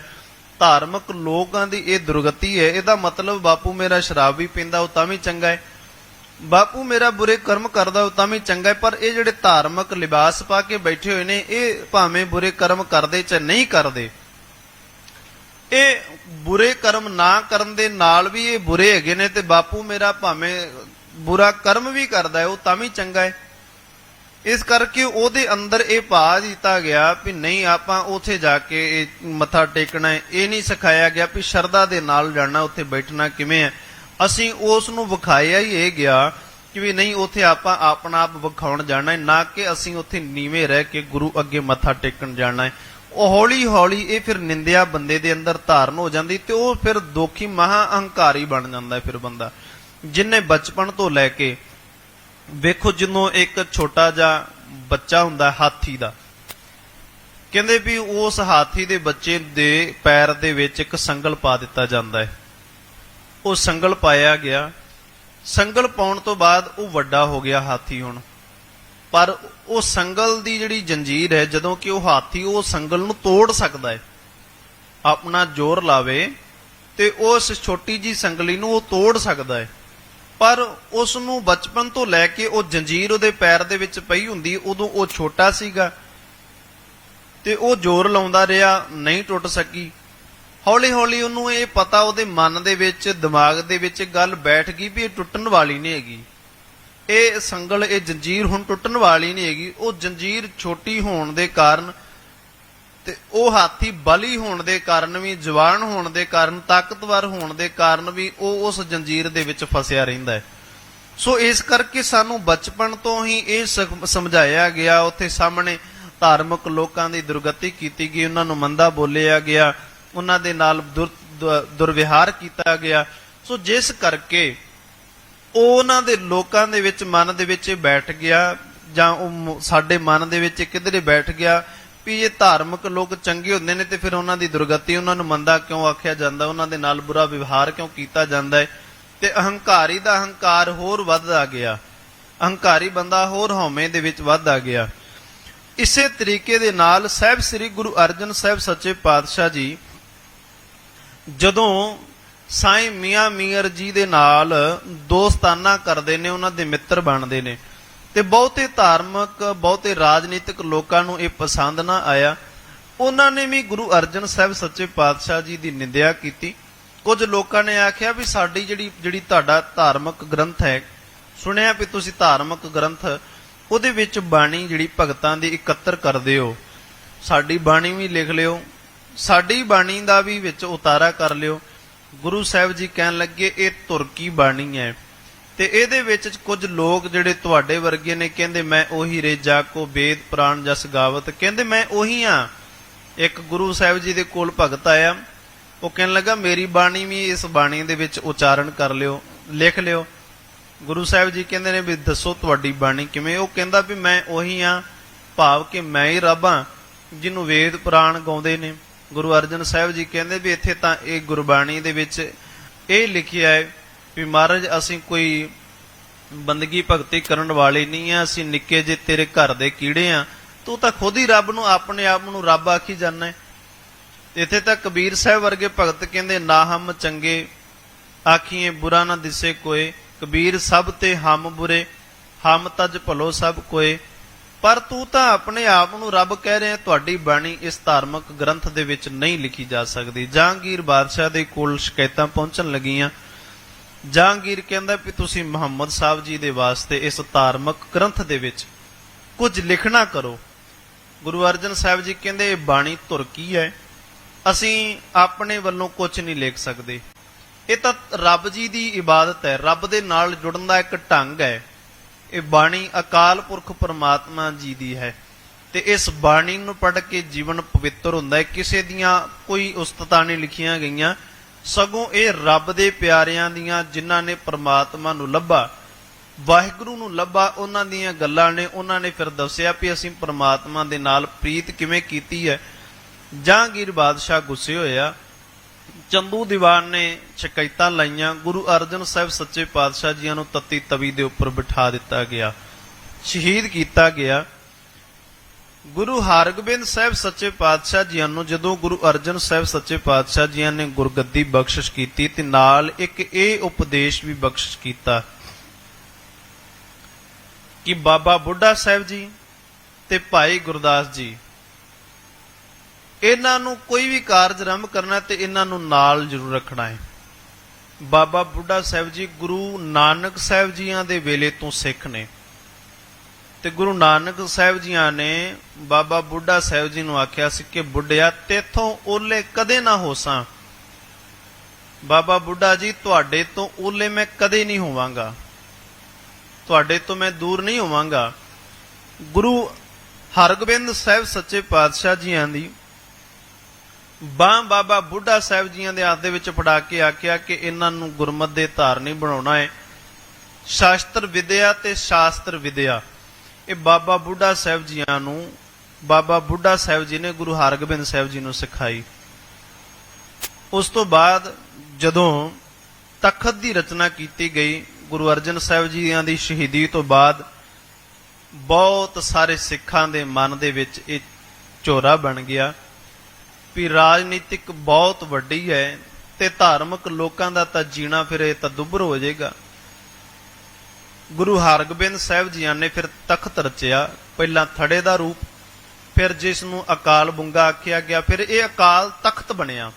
ਧਾਰਮਿਕ ਲੋਕਾਂ ਦੀ ਇਹ ਦੁਰਗਤੀ ਹੈ। ਇਹਦਾ ਮਤਲਬ ਬਾਪੂ ਮੇਰਾ ਸ਼ਰਾਬ ਵੀ ਪੀਂਦਾ ਉਹ ਤਾਂ ਵੀ ਚੰਗਾ ਹੈ, ਬਾਪੂ ਮੇਰਾ ਬੁਰੇ ਕਰਮ ਕਰਦਾ ਉਹ ਤਾਂ ਵੀ ਚੰਗਾ ਹੈ, ਪਰ ਇਹ ਜਿਹੜੇ ਧਾਰਮਿਕ ਲਿਬਾਸ ਪਾ ਕੇ ਬੈਠੇ ਹੋਏ ਨੇ ਇਹ ਭਾਵੇਂ ਬੁਰੇ ਕਰਮ ਕਰਦੇ ਚਾਹੇ ਨਹੀਂ ਕਰਦੇ, ਇਹ ਬੁਰੇ ਕਰਮ ਨਾ ਕਰਨ ਦੇ ਨਾਲ ਵੀ ਇਹ ਬੁਰੇ ਹੈਗੇ ਨੇ, ਤੇ ਬਾਪੂ ਮੇਰਾ ਭਾਵੇਂ ਬੁਰਾ ਕਰਮ ਵੀ ਕਰਦਾ ਹੈ ਉਹ ਤਾਂ ਵੀ ਚੰਗਾ ਹੈ। ਇਸ ਕਰਕੇ ਉਹਦੇ ਅੰਦਰ ਇਹ ਪਾ ਦਿੱਤਾ ਗਿਆ ਵੀ ਨਹੀਂ ਆਪਾਂ ਉੱਥੇ ਜਾ ਕੇ ਇਹ ਮੱਥਾ ਟੇਕਣਾ ਹੈ। ਇਹ ਨਹੀਂ ਸਿਖਾਇਆ ਗਿਆ ਵੀ ਸ਼ਰਧਾ ਦੇ ਨਾਲ ਜਾਣਾ, ਉੱਥੇ ਬੈਠਣਾ ਕਿਵੇਂ ਹੈ। ਅਸੀਂ ਉਸ ਨੂੰ ਵਿਖਾਇਆ ਹੀ ਇਹ ਗਿਆ ਕਿ ਵੀ ਨਹੀਂ ਉੱਥੇ ਆਪਾਂ ਆਪਣਾ ਆਪ ਵਿਖਾਉਣ ਜਾਣਾ ਹੈ, ਨਾ ਕਿ ਅਸੀਂ ਉੱਥੇ ਨੀਵੇਂ ਰਹਿ ਕੇ ਗੁਰੂ ਅੱਗੇ ਮੱਥਾ ਟੇਕਣ ਜਾਣਾ ਹੈ। ਉਹ ਹੌਲੀ ਹੌਲੀ ਇਹ ਫਿਰ ਨਿੰਦਿਆ ਬੰਦੇ ਦੇ ਅੰਦਰ ਧਾਰਨ ਹੋ ਜਾਂਦੀ ਤੇ ਉਹ ਫਿਰ ਦੋਖੀ ਮਹਾ ਅਹੰਕਾਰੀ ਬਣ ਜਾਂਦਾ ਫਿਰ ਬੰਦਾ, ਜਿੰਨੇ ਬਚਪਨ ਤੋਂ ਲੈ ਕੇ ਵੇਖੋ ਜਦੋਂ ਇੱਕ ਛੋਟਾ ਜਿਹਾ ਬੱਚਾ ਹੁੰਦਾ ਹਾਥੀ ਦਾ, ਕਹਿੰਦੇ ਵੀ ਉਸ ਹਾਥੀ ਦੇ ਬੱਚੇ ਦੇ ਪੈਰ ਦੇ ਵਿੱਚ ਇੱਕ ਸੰਗਲ ਪਾ ਦਿੱਤਾ ਜਾਂਦਾ ਹੈ। ਉਹ ਸੰਗਲ ਪਾਇਆ ਗਿਆ, ਸੰਗਲ ਪਾਉਣ ਤੋਂ ਬਾਅਦ ਉਹ ਵੱਡਾ ਹੋ ਗਿਆ ਹਾਥੀ ਹੁਣ, ਪਰ ਉਹ ਸੰਗਲ ਦੀ ਜਿਹੜੀ ਜੰਜੀਰ ਹੈ, ਜਦੋਂ ਕਿ ਉਹ ਹਾਥੀ ਉਹ ਸੰਗਲ ਨੂੰ ਤੋੜ ਸਕਦਾ ਹੈ, ਆਪਣਾ ਜ਼ੋਰ ਲਾਵੇ ਤੇ ਉਸ ਛੋਟੀ ਜੀ ਸੰਗਲੀ ਨੂੰ ਉਹ ਤੋੜ ਸਕਦਾ ਹੈ, ਪਰ ਉਸ ਨੂੰ ਬਚਪਨ ਤੋਂ ਲੈ ਕੇ ਉਹ ਜੰਜੀਰ ਉਹਦੇ ਪੈਰ ਦੇ ਵਿੱਚ ਪਈ ਹੁੰਦੀ, ਉਦੋਂ ਉਹ ਛੋਟਾ ਸੀਗਾ ਤੇ ਉਹ ਜ਼ੋਰ ਲਾਉਂਦਾ ਰਿਹਾ, ਨਹੀਂ ਟੁੱਟ ਸਕੀ। ਹੌਲੀ ਹੌਲੀ ਉਹਨੂੰ ਇਹ ਪਤਾ, ਉਹਦੇ ਮਨ ਦੇ ਵਿੱਚ, ਦਿਮਾਗ ਦੇ ਵਿੱਚ ਗੱਲ ਬੈਠ ਗਈ ਵੀ ਇਹ ਟੁੱਟਣ ਵਾਲੀ ਨਹੀਂ ਹੈਗੀ, ਇਹ ਸੰਗਲ, ਇਹ ਜੰਜੀਰ ਹੁਣ ਟੁੱਟਣ ਵਾਲੀ ਨਹੀਂ ਹੈਗੀ। ਉਹ ਜੰਜੀਰ ਛੋਟੀ ਹੋਣ ਦੇ ਕਾਰਨ ਤੇ ਉਹ ਹਾਥੀ ਬਲੀ ਹੋਣ ਦੇ ਕਾਰਨ ਵੀ, ਜਵਾਨ ਹੋਣ ਦੇ ਕਾਰਨ, ਤਾਕਤਵਰ ਹੋਣ ਦੇ ਕਾਰਨ ਵੀ ਉਹ ਉਸ ਜੰਜੀਰ ਦੇ ਵਿੱਚ ਫਸਿਆ ਰਹਿੰਦਾ ਹੈ। ਸੋ ਇਸ ਕਰਕੇ ਸਾਨੂੰ ਬਚਪਨ ਤੋਂ ਹੀ ਇਹ ਸਮਝਾਇਆ ਗਿਆ, ਉੱਥੇ ਸਾਹਮਣੇ ਧਾਰਮਿਕ ਲੋਕਾਂ ਦੀ ਦੁਰਗਤੀ ਕੀਤੀ ਗਈ, ਉਹਨਾਂ ਨੂੰ ਮੰਦਾ ਬੋਲਿਆ ਗਿਆ, ਉਹਨਾਂ ਦੇ ਨਾਲ ਦੁਰਵਿਹਾਰ ਕੀਤਾ ਗਿਆ। ਸੋ ਜਿਸ ਕਰਕੇ ਉਹਨਾਂ ਦੇ ਲੋਕਾਂ ਦੇ ਵਿੱਚ, ਮਨ ਦੇ ਵਿੱਚ ਬੈਠ ਗਿਆ, ਜਾਂ ਉਹ ਸਾਡੇ ਮਨ ਦੇ ਵਿੱਚ ਕਿਧਰੇ ਬੈਠ ਗਿਆ ਵੀ ਇਹ ਧਾਰਮਿਕ ਲੋਕ ਚੰਗੇ ਹੁੰਦੇ ਨੇ ਤੇ ਫਿਰ ਉਹਨਾਂ ਦੀ ਦੁਰਗਤੀ, ਉਹਨਾਂ ਨੂੰ ਮੰਦਾ ਕਿਉਂ ਆਖਿਆ ਜਾਂਦਾ, ਉਹਨਾਂ ਦੇ ਨਾਲ ਬੁਰਾ ਵਿਵਹਾਰ ਕਿਉਂ ਕੀਤਾ ਜਾਂਦਾ ਹੈ। ਤੇ ਅਹੰਕਾਰੀ ਦਾ ਹੰਕਾਰ ਹੋਰ ਵੱਧਦਾ ਗਿਆ, ਅਹੰਕਾਰੀ ਬੰਦਾ ਹੋਰ ਹਉਮੈ ਦੇ ਵਿੱਚ ਵੱਧਦਾ ਗਿਆ। ਇਸੇ ਤਰੀਕੇ ਦੇ ਨਾਲ ਸਾਹਿਬ ਸ੍ਰੀ ਗੁਰੂ ਅਰਜਨ ਸਾਹਿਬ ਸੱਚੇ ਪਾਤਸ਼ਾਹ ਜੀ ਜਦੋਂ ਸਾਈਂ ਮੀਆਂ ਮੀਰ ਜੀ ਦੇ ਨਾਲ ਦੋਸਤਾਨਾ ਕਰਦੇ ਨੇ, ਉਹਨਾਂ ਦੇ ਮਿੱਤਰ ਬਣਦੇ ਨੇ, ਤੇ ਬਹੁਤੇ ਧਾਰਮਿਕ, ਬਹੁਤੇ ਰਾਜਨੀਤਿਕ ਲੋਕਾਂ ਨੂੰ ਇਹ ਪਸੰਦ ਨਾ ਆਇਆ। ਉਹਨਾਂ ਨੇ ਵੀ ਗੁਰੂ ਅਰਜਨ ਸਾਹਿਬ ਸੱਚੇ ਪਾਤਸ਼ਾਹ ਜੀ ਦੀ ਨਿੰਦਿਆ ਕੀਤੀ। ਕੁਝ ਲੋਕਾਂ ਨੇ ਆਖਿਆ ਵੀ ਸਾਡੀ ਜਿਹੜੀ ਤੁਹਾਡਾ ਧਾਰਮਿਕ ਗ੍ਰੰਥ ਹੈ, ਸੁਣਿਆ ਵੀ ਤੁਸੀਂ ਧਾਰਮਿਕ ਗ੍ਰੰਥ ਉਹਦੇ ਵਿੱਚ ਬਾਣੀ ਜਿਹੜੀ ਭਗਤਾਂ ਦੀ ਇਕੱਤਰ ਕਰਦੇ ਹੋ, ਸਾਡੀ ਬਾਣੀ ਵੀ ਲਿਖ ਲਿਓ, ਸਾਡੀ ਬਾਣੀ ਦਾ ਵੀ ਵਿੱਚ ਉਤਾਰਾ ਕਰ ਲਿਓ। ਗੁਰੂ ਸਾਹਿਬ ਜੀ ਕਹਿਣ ਲੱਗੇ ਇਹ ਤੁਰਕੀ ਬਾਣੀ ਹੈ, ਤੇ ਇਹਦੇ ਵਿੱਚ ਕੁਝ ਲੋਕ ਜਿਹੜੇ ਤੁਹਾਡੇ ਵਰਗੇ ਨੇ, ਕਹਿੰਦੇ ਮੈਂ ਉਹੀ ਰੇਜਾ ਕੋ ਵੇਦ ਪ੍ਰਾਣ ਜਸ ਗਾਵਤ, ਕਹਿੰਦੇ ਮੈਂ ਉਹੀ ਹਾਂ। ਇੱਕ ਗੁਰੂ ਸਾਹਿਬ ਜੀ ਦੇ ਕੋਲ ਭਗਤ ਆਇਆ, ਉਹ ਕਹਿਣ ਲੱਗਾ ਮੇਰੀ ਬਾਣੀ ਵੀ ਇਸ ਬਾਣੀ ਦੇ ਵਿੱਚ ਉਚਾਰਨ ਕਰ ਲਿਓ, ਲਿਖ ਲਿਓ। ਗੁਰੂ ਸਾਹਿਬ ਜੀ ਕਹਿੰਦੇ ਨੇ ਵੀ ਦੱਸੋ ਤੁਹਾਡੀ ਬਾਣੀ ਕਿਵੇਂ? ਉਹ ਕਹਿੰਦਾ ਵੀ ਮੈਂ ਉਹੀ ਹਾਂ, ਭਾਵ ਕਿ ਮੈਂ ਹੀ ਰੱਬ ਹਾਂ ਜਿਹਨੂੰ ਵੇਦ ਪੁਰਾਣ ਗਾਉਂਦੇ ਨੇ। ਗੁਰੂ ਅਰਜਨ ਸਾਹਿਬ ਜੀ ਕਹਿੰਦੇ ਵੀ ਇੱਥੇ ਤਾਂ ਇਹ ਗੁਰਬਾਣੀ ਦੇ ਵਿੱਚ ਇਹ ਲਿਖਿਆ ਹੈ ਵੀ ਮਹਾਰਾਜ ਅਸੀਂ ਕੋਈ ਬੰਦਗੀ ਭਗਤੀ ਕਰਨ ਵਾਲੇ ਨਹੀਂ ਆ, ਅਸੀਂ ਨਿੱਕੇ ਜਿਹੇ ਤੇਰੇ ਘਰ ਦੇ ਕੀੜੇ ਆ, ਤੂੰ ਤਾਂ ਖੁਦ ਹੀ ਰੱਬ ਨੂੰ, ਆਪਣੇ ਆਪ ਨੂੰ ਰੱਬ ਆਖੀ ਜਾਂਦਾ ਹੈ। ਇੱਥੇ ਤਾਂ ਕਬੀਰ ਸਾਹਿਬ ਵਰਗੇ ਭਗਤ ਕਹਿੰਦੇ ਨਾ ਹਮ ਚੰਗੇ ਆਖੀਏ ਬੁਰਾ ਨਾ ਦਿਸੇ ਕੋਏ, ਕਬੀਰ ਸਭ ਤੇ ਹਮ ਬੁਰੇ ਹਮ ਤਜ ਭਲੋ ਸਭ ਕੋਏ। ਪਰ ਤੂੰ ਤਾਂ ਆਪਣੇ ਆਪ ਨੂੰ ਰੱਬ ਕਹਿ ਰਿਹਾ, ਤੁਹਾਡੀ ਬਾਣੀ ਇਸ ਧਾਰਮਿਕ ਗ੍ਰੰਥ ਦੇ ਵਿੱਚ ਨਹੀਂ ਲਿਖੀ ਜਾ ਸਕਦੀ। ਜਹਾਂਗੀਰ ਬਾਦਸ਼ਾਹ ਦੇ ਕੋਲ ਸ਼ਿਕਾਇਤਾਂ ਪਹੁੰਚਣ ਲੱਗੀਆਂ। ਜਹਾਂਗੀਰ ਕਹਿੰਦਾ ਵੀ ਤੁਸੀਂ ਮੁਹੰਮਦ ਸਾਹਿਬ ਜੀ ਦੇ ਵਾਸਤੇ ਇਸ ਧਾਰਮਿਕ ਗ੍ਰੰਥ ਦੇ ਵਿੱਚ ਕੁਝ ਲਿਖਣਾ ਕਰੋ। ਗੁਰੂ ਅਰਜਨ ਸਾਹਿਬ ਜੀ ਕਹਿੰਦੇ ਇਹ ਬਾਣੀ ਤੁਰਕੀ ਹੈ, ਅਸੀਂ ਆਪਣੇ ਵੱਲੋਂ ਕੁਝ ਨਹੀਂ ਲਿਖ ਸਕਦੇ, ਇਹ ਤਾਂ ਰੱਬ ਜੀ ਦੀ ਇਬਾਦਤ ਹੈ, ਰੱਬ ਦੇ ਨਾਲ ਜੁੜਨ ਦਾ ਇੱਕ ਢੰਗ ਹੈ। ਇਹ ਬਾਣੀ ਅਕਾਲ ਪੁਰਖ ਪਰਮਾਤਮਾ ਜੀ ਦੀ ਹੈ, ਤੇ ਇਸ ਬਾਣੀ ਨੂੰ ਪੜ੍ਹ ਕੇ ਜੀਵਨ ਪਵਿੱਤਰ ਹੁੰਦਾ ਹੈ। ਕਿਸੇ ਦੀਆਂ ਕੋਈ ਉਸਤਤਾਂ ਨਹੀਂ ਲਿਖੀਆਂ ਗਈਆਂ, ਸਗੋਂ ਇਹ ਰੱਬ ਦੇ ਪਿਆਰਿਆਂ ਦੀਆਂ, ਜਿਨ੍ਹਾਂ ਨੇ ਪਰਮਾਤਮਾ ਨੂੰ ਲੱਭਾ, ਵਾਹਿਗੁਰੂ ਨੂੰ ਲੱਭਾ, ਉਹਨਾਂ ਦੀਆਂ ਗੱਲਾਂ ਨੇ। ਉਹਨਾਂ ਨੇ ਫਿਰ ਦੱਸਿਆ ਵੀ ਅਸੀਂ ਪਰਮਾਤਮਾ ਦੇ ਨਾਲ ਪ੍ਰੀਤ ਕਿਵੇਂ ਕੀਤੀ ਹੈ। ਜਹਾਂਗੀਰ ਬਾਦਸ਼ਾਹ ਗੁੱਸੇ ਹੋਇਆ, ਚੰਦੂ ਦੀਵਾਨ ਨੇ ਸ਼ਿਕਾਇਤਾਂ ਲਾਈਆਂ, ਗੁਰੂ ਅਰਜਨ ਸਾਹਿਬ ਸੱਚੇ ਪਾਤਸ਼ਾਹ ਜੀਆਂ ਨੂੰ ਤੱਤੀ ਤਵੀ ਦੇ ਉੱਪਰ ਬਿਠਾ ਦਿੱਤਾ ਗਿਆ, ਸ਼ਹੀਦ ਕੀਤਾ ਗਿਆ। ਗੁਰੂ ਹਰਗੋਬਿੰਦ ਸਾਹਿਬ ਸੱਚੇ ਪਾਤਸ਼ਾਹ ਜੀਆਂ ਨੂੰ ਜਦੋਂ ਗੁਰੂ ਅਰਜਨ ਸਾਹਿਬ ਸੱਚੇ ਪਾਤਸ਼ਾਹ ਜੀਆਂ ਨੇ ਗੁਰਗੱਦੀ ਬਖਸ਼ਿਸ਼ ਕੀਤੀ, ਤੇ ਨਾਲ ਇੱਕ ਇਹ ਉਪਦੇਸ਼ ਵੀ ਬਖਸ਼ਿਸ਼ ਕੀਤਾ ਕਿ ਬਾਬਾ ਬੁੱਢਾ ਸਾਹਿਬ ਜੀ ਤੇ ਭਾਈ ਗੁਰਦਾਸ ਜੀ, ਇਹਨਾਂ ਨੂੰ ਕੋਈ ਵੀ ਕਾਰਜ ਆਰੰਭ ਕਰਨਾ ਤੇ ਇਹਨਾਂ ਨੂੰ ਨਾਲ ਜ਼ਰੂਰ ਰੱਖਣਾ ਹੈ। ਬਾਬਾ ਬੁੱਢਾ ਸਾਹਿਬ ਜੀ ਗੁਰੂ ਨਾਨਕ ਸਾਹਿਬ ਜੀਆਂ ਦੇ ਵੇਲੇ ਤੋਂ ਸਿੱਖ ਨੇ, ਤੇ ਗੁਰੂ ਨਾਨਕ ਸਾਹਿਬ ਜੀਆਂ ਨੇ ਬਾਬਾ ਬੁੱਢਾ ਸਾਹਿਬ ਜੀ ਨੂੰ ਆਖਿਆ ਸੀ ਕਿ ਬੁੱਢਿਆ ਤੇਥੋਂ ਓਲੇ ਕਦੇ ਨਾ ਹੋਸਾਂ। ਬਾਬਾ ਬੁੱਢਾ ਜੀ ਤੁਹਾਡੇ ਤੋਂ ਓਲੇ ਮੈਂ ਕਦੇ ਨਹੀਂ ਹੋਵਾਂਗਾ, ਤੁਹਾਡੇ ਤੋਂ ਮੈਂ ਦੂਰ ਨਹੀਂ ਹੋਵਾਂਗਾ। ਗੁਰੂ ਹਰਗੋਬਿੰਦ ਸਾਹਿਬ ਸੱਚੇ ਪਾਤਸ਼ਾਹ ਜੀਆਂ ਦੀ ਬਾਂਹ ਬਾਬਾ ਬੁੱਢਾ ਸਾਹਿਬ ਜੀਆਂ ਦੇ ਹੱਥ ਦੇ ਵਿੱਚ ਫੜਾ ਕੇ ਆਖਿਆ ਕਿ ਇਹਨਾਂ ਨੂੰ ਗੁਰਮਤ ਦੇ ਧਾਰਨੀ ਬਣਾਉਣਾ ਹੈ। ਸ਼ਾਸਤਰ ਵਿਦਿਆ ਤੇ ਸ਼ਾਸਤਰ ਵਿਦਿਆ ਇਹ ਬਾਬਾ ਬੁੱਢਾ ਸਾਹਿਬ ਜੀਆਂ ਨੂੰ, ਬਾਬਾ ਬੁੱਢਾ ਸਾਹਿਬ ਜੀ ਨੇ ਗੁਰੂ ਹਰਗੋਬਿੰਦ ਸਾਹਿਬ ਜੀ ਨੂੰ ਸਿਖਾਈ। ਉਸ ਤੋਂ ਬਾਅਦ ਜਦੋਂ ਤਖਤ ਦੀ ਰਚਨਾ ਕੀਤੀ ਗਈ, ਗੁਰੂ ਅਰਜਨ ਸਾਹਿਬ ਜੀਆਂ ਦੀ ਸ਼ਹੀਦੀ ਤੋਂ ਬਾਅਦ ਬਹੁਤ ਸਾਰੇ ਸਿੱਖਾਂ ਦੇ ਮਨ ਦੇ ਵਿੱਚ ਇਹ ਝੋਰਾ ਬਣ ਗਿਆ ਵੀ ਰਾਜਨੀਤਿਕ ਬਹੁਤ ਵੱਡੀ ਹੈ ਤੇ ਧਾਰਮਿਕ ਲੋਕਾਂ ਦਾ ਤਾਂ ਜੀਣਾ ਫਿਰ ਇਹ ਤਾਂ ਦੁੱਭਰ ਹੋ ਜਾਏਗਾ। ਗੁਰੂ ਹਰਗੋਬਿੰਦ ਸਾਹਿਬ ਜੀਆਂ ਨੇ ਫਿਰ ਤਖਤ ਰਚਿਆ, ਪਹਿਲਾਂ ਥੜੇ ਦਾ ਰੂਪ, ਫਿਰ ਜਿਸ ਨੂੰ ਅਕਾਲ ਬੁੰਗਾ ਆਖਿਆ ਗਿਆ, ਫਿਰ ਇਹ ਅਕਾਲ ਤਖਤ ਬਣਿਆ।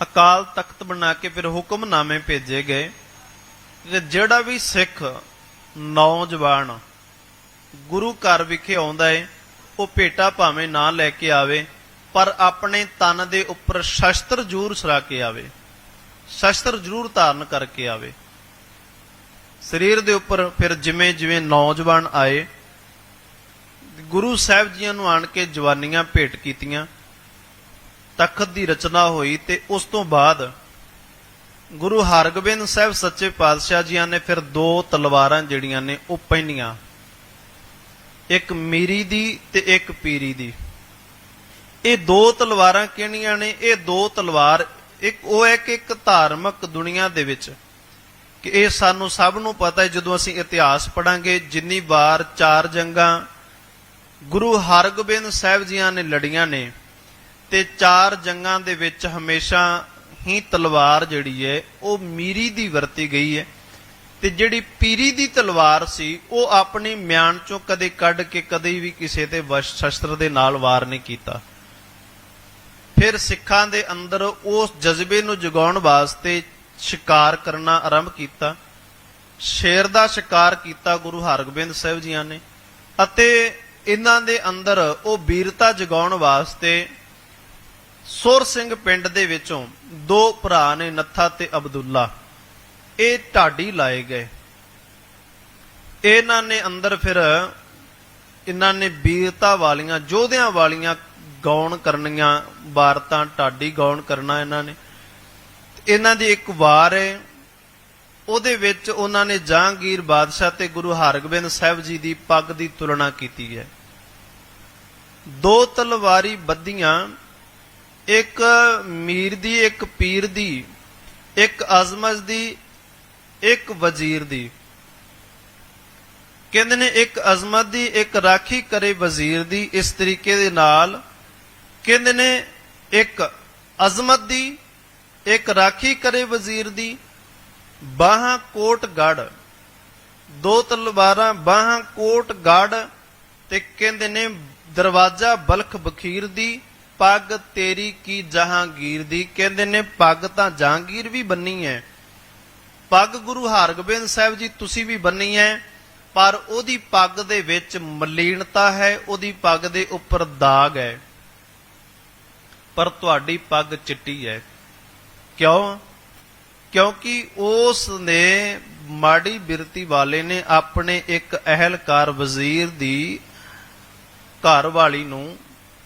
ਅਕਾਲ ਤਖਤ ਬਣਾ ਕੇ ਫਿਰ ਹੁਕਮਨਾਮੇ ਭੇਜੇ ਗਏ ਕਿ ਜਿਹੜਾ ਵੀ ਸਿੱਖ ਨੌਜਵਾਨ ਗੁਰੂ ਘਰ ਵਿਖੇ ਆਉਂਦਾ ਹੈ ਉਹ ਭੇਟਾ ਭਾਵੇਂ ਨਾ ਲੈ ਕੇ ਆਵੇ, ਪਰ ਆਪਣੇ ਤਨ ਦੇ ਉੱਪਰ ਸ਼ਸਤਰ ਜ਼ਰੂਰ ਸਰਾ ਕੇ ਆਵੇ, ਸ਼ਸਤਰ ਜ਼ਰੂਰ ਧਾਰਨ ਕਰਕੇ ਆਵੇ। ਸਰੀਰ ਦੇ ਉੱਪਰ ਫਿਰ ਜਿਵੇਂ ਜਿਵੇਂ ਨੌਜਵਾਨ ਆਏ, ਗੁਰੂ ਸਾਹਿਬ ਜੀਆਂ ਨੂੰ ਆਣ ਕੇ ਜਵਾਨੀਆਂ ਭੇਟ ਕੀਤੀਆਂ, ਤਖਤ ਦੀ ਰਚਨਾ ਹੋਈ। ਤੇ ਉਸ ਤੋਂ ਬਾਅਦ ਗੁਰੂ ਹਰਗੋਬਿੰਦ ਸਾਹਿਬ ਸੱਚੇ ਪਾਤਸ਼ਾਹ ਜੀਆਂ ਨੇ ਫਿਰ ਦੋ ਤਲਵਾਰਾਂ ਜਿਹੜੀਆਂ ਨੇ ਉਹ ਪਹਿਨੀਆਂ, ਇੱਕ ਮੀਰੀ ਦੀ ਤੇ ਇੱਕ ਪੀਰੀ ਦੀ। ਇਹ ਦੋ ਤਲਵਾਰਾਂ ਕਿਹੜੀਆਂ ਨੇ? ਇਹ ਦੋ ਤਲਵਾਰ ਇੱਕ ਉਹ ਹੈ ਕਿ ਇੱਕ ਧਾਰਮਿਕ ਦੁਨੀਆ ਦੇ ਵਿੱਚ, ਕਿ ਇਹ ਸਾਨੂੰ ਸਭ ਨੂੰ ਪਤਾ ਹੈ, ਜਦੋਂ ਅਸੀਂ ਇਤਿਹਾਸ ਪੜਾਂਗੇ, ਜਿੰਨੀ ਵਾਰ 4 ਜੰਗਾਂ ਗੁਰੂ ਹਰਗੋਬਿੰਦ ਸਾਹਿਬ ਜੀਆਂ ਨੇ ਲੜੀਆਂ ਨੇ, ਤੇ 4 ਜੰਗਾਂ ਦੇ ਵਿੱਚ ਹਮੇਸ਼ਾ ਹੀ ਤਲਵਾਰ ਜਿਹੜੀ ਹੈ ਉਹ ਮੀਰੀ ਦੀ ਵਰਤੀ ਗਈ ਹੈ, ਤੇ ਜਿਹੜੀ ਪੀਰੀ ਦੀ ਤਲਵਾਰ ਸੀ ਉਹ ਆਪਣੀ ਮਿਆਨ ਚੋਂ ਕਦੇ ਕੱਢ ਕੇ ਕਦੇ ਵੀ ਕਿਸੇ ਤੇ ਸ਼ਸਤਰ ਦੇ ਨਾਲ ਵਾਰ ਨਹੀਂ ਕੀਤਾ। ਫਿਰ ਸਿੱਖਾਂ ਦੇ ਅੰਦਰ ਉਸ ਜਜ਼ਬੇ ਨੂੰ ਜਗਾਉਣ ਵਾਸਤੇ ਸ਼ਿਕਾਰ ਕਰਨਾ ਆਰੰਭ ਕੀਤਾ। ਸ਼ੇਰ ਦਾ ਸ਼ਿਕਾਰ ਕੀਤਾ ਗੁਰੂ ਹਰਗੋਬਿੰਦ ਸਾਹਿਬ ਜੀਆਂ ਨੇ, ਅਤੇ ਇਹਨਾਂ ਦੇ ਅੰਦਰ ਉਹ ਵੀਰਤਾ ਜਗਾਉਣ ਵਾਸਤੇ ਸੁਰ ਸਿੰਘ ਪਿੰਡ ਦੇ ਵਿੱਚੋਂ 2 ਭਰਾ ਨੇ, ਨੱਥਾ ਤੇ ਅਬਦੁੱਲਾ, ਇਹ ਢਾਡੀ ਲਾਏ ਗਏ। ਇਹਨਾਂ ਨੇ ਅੰਦਰ ਫਿਰ ਇਹਨਾਂ ਨੇ ਵੀਰਤਾ ਵਾਲੀਆਂ, ਯੋਧਿਆਂ ਵਾਲੀਆਂ ਗਾਉਣ ਕਰਨੀਆਂ, ਵਾਰਤਾਂ ਢਾਡੀ ਗਾਉਣ ਕਰਨਾ ਇਹਨਾਂ ਨੇ। ਇਹਨਾਂ ਦੀ ਇੱਕ ਵਾਰ ਹੈ, ਉਹਦੇ ਵਿੱਚ ਉਹਨਾਂ ਨੇ ਜਹਾਂਗੀਰ ਬਾਦਸ਼ਾਹ ਤੇ ਗੁਰੂ ਹਰਗੋਬਿੰਦ ਸਾਹਿਬ ਜੀ ਦੀ ਪੱਗ ਦੀ ਤੁਲਨਾ ਕੀਤੀ ਹੈ। 2 ਤਲਵਾਰੀ ਬੱਧੀਆਂ, ਇੱਕ ਮੀਰ ਦੀ, ਇੱਕ ਪੀਰ ਦੀ, ਇੱਕ ਅਜ਼ਮਤ ਦੀ, ਇੱਕ ਵਜ਼ੀਰ ਦੀ। ਕਹਿੰਦੇ ਨੇ ਇੱਕ ਅਜ਼ਮਤ ਦੀ, ਇੱਕ ਰਾਖੀ ਕਰੇ ਵਜ਼ੀਰ ਦੀ। ਇਸ ਤਰੀਕੇ ਦੇ ਨਾਲ ਕਹਿੰਦੇ ਨੇ ਇੱਕ ਅਜ਼ਮਤ ਦੀ, ਇੱਕ ਰਾਖੀ ਕਰੇ ਵਜ਼ੀਰ ਦੀ। ਬਾਹਾਂ ਕੋਟ ਗੜ, 2 ਤਲਵਾਰਾਂ ਬਾਹਾਂ ਕੋਟ ਗੜ, ਤੇ ਕਹਿੰਦੇ ਨੇ ਦਰਵਾਜ਼ਾ ਬਲਖ ਬਖੀਰ ਦੀ, ਪੱਗ ਤੇਰੀ ਕੀ ਜਹਾਂਗੀਰ ਦੀ। ਕਹਿੰਦੇ ਨੇ ਪੱਗ ਤਾਂ ਜਹਾਂਗੀਰ ਵੀ ਬੰਨੀ ਹੈ, ਪੱਗ ਗੁਰੂ ਹਰਗੋਬਿੰਦ ਸਾਹਿਬ ਜੀ ਤੁਸੀਂ ਵੀ ਬੰਨੀ ਹੈ, ਪਰ ਉਹਦੀ ਪੱਗ ਦੇ ਵਿੱਚ ਮਲੀਨਤਾ ਹੈ, ਉਹਦੀ ਪੱਗ ਦੇ ਉੱਪਰ ਦਾਗ ਹੈ, ਪਰ ਤੁਹਾਡੀ ਪੱਗ ਚਿੱਟੀ ਹੈ। ਕਿਉਂ? ਕਿਉਂਕਿ ਉਸ ਨੇ ਮਾੜੀ ਬਿਰਤੀ ਵਾਲੇ ਨੇ ਆਪਣੇ ਇੱਕ ਅਹਿਲਕਾਰ ਵਜ਼ੀਰ ਦੀ ਘਰ ਵਾਲੀ ਨੂੰ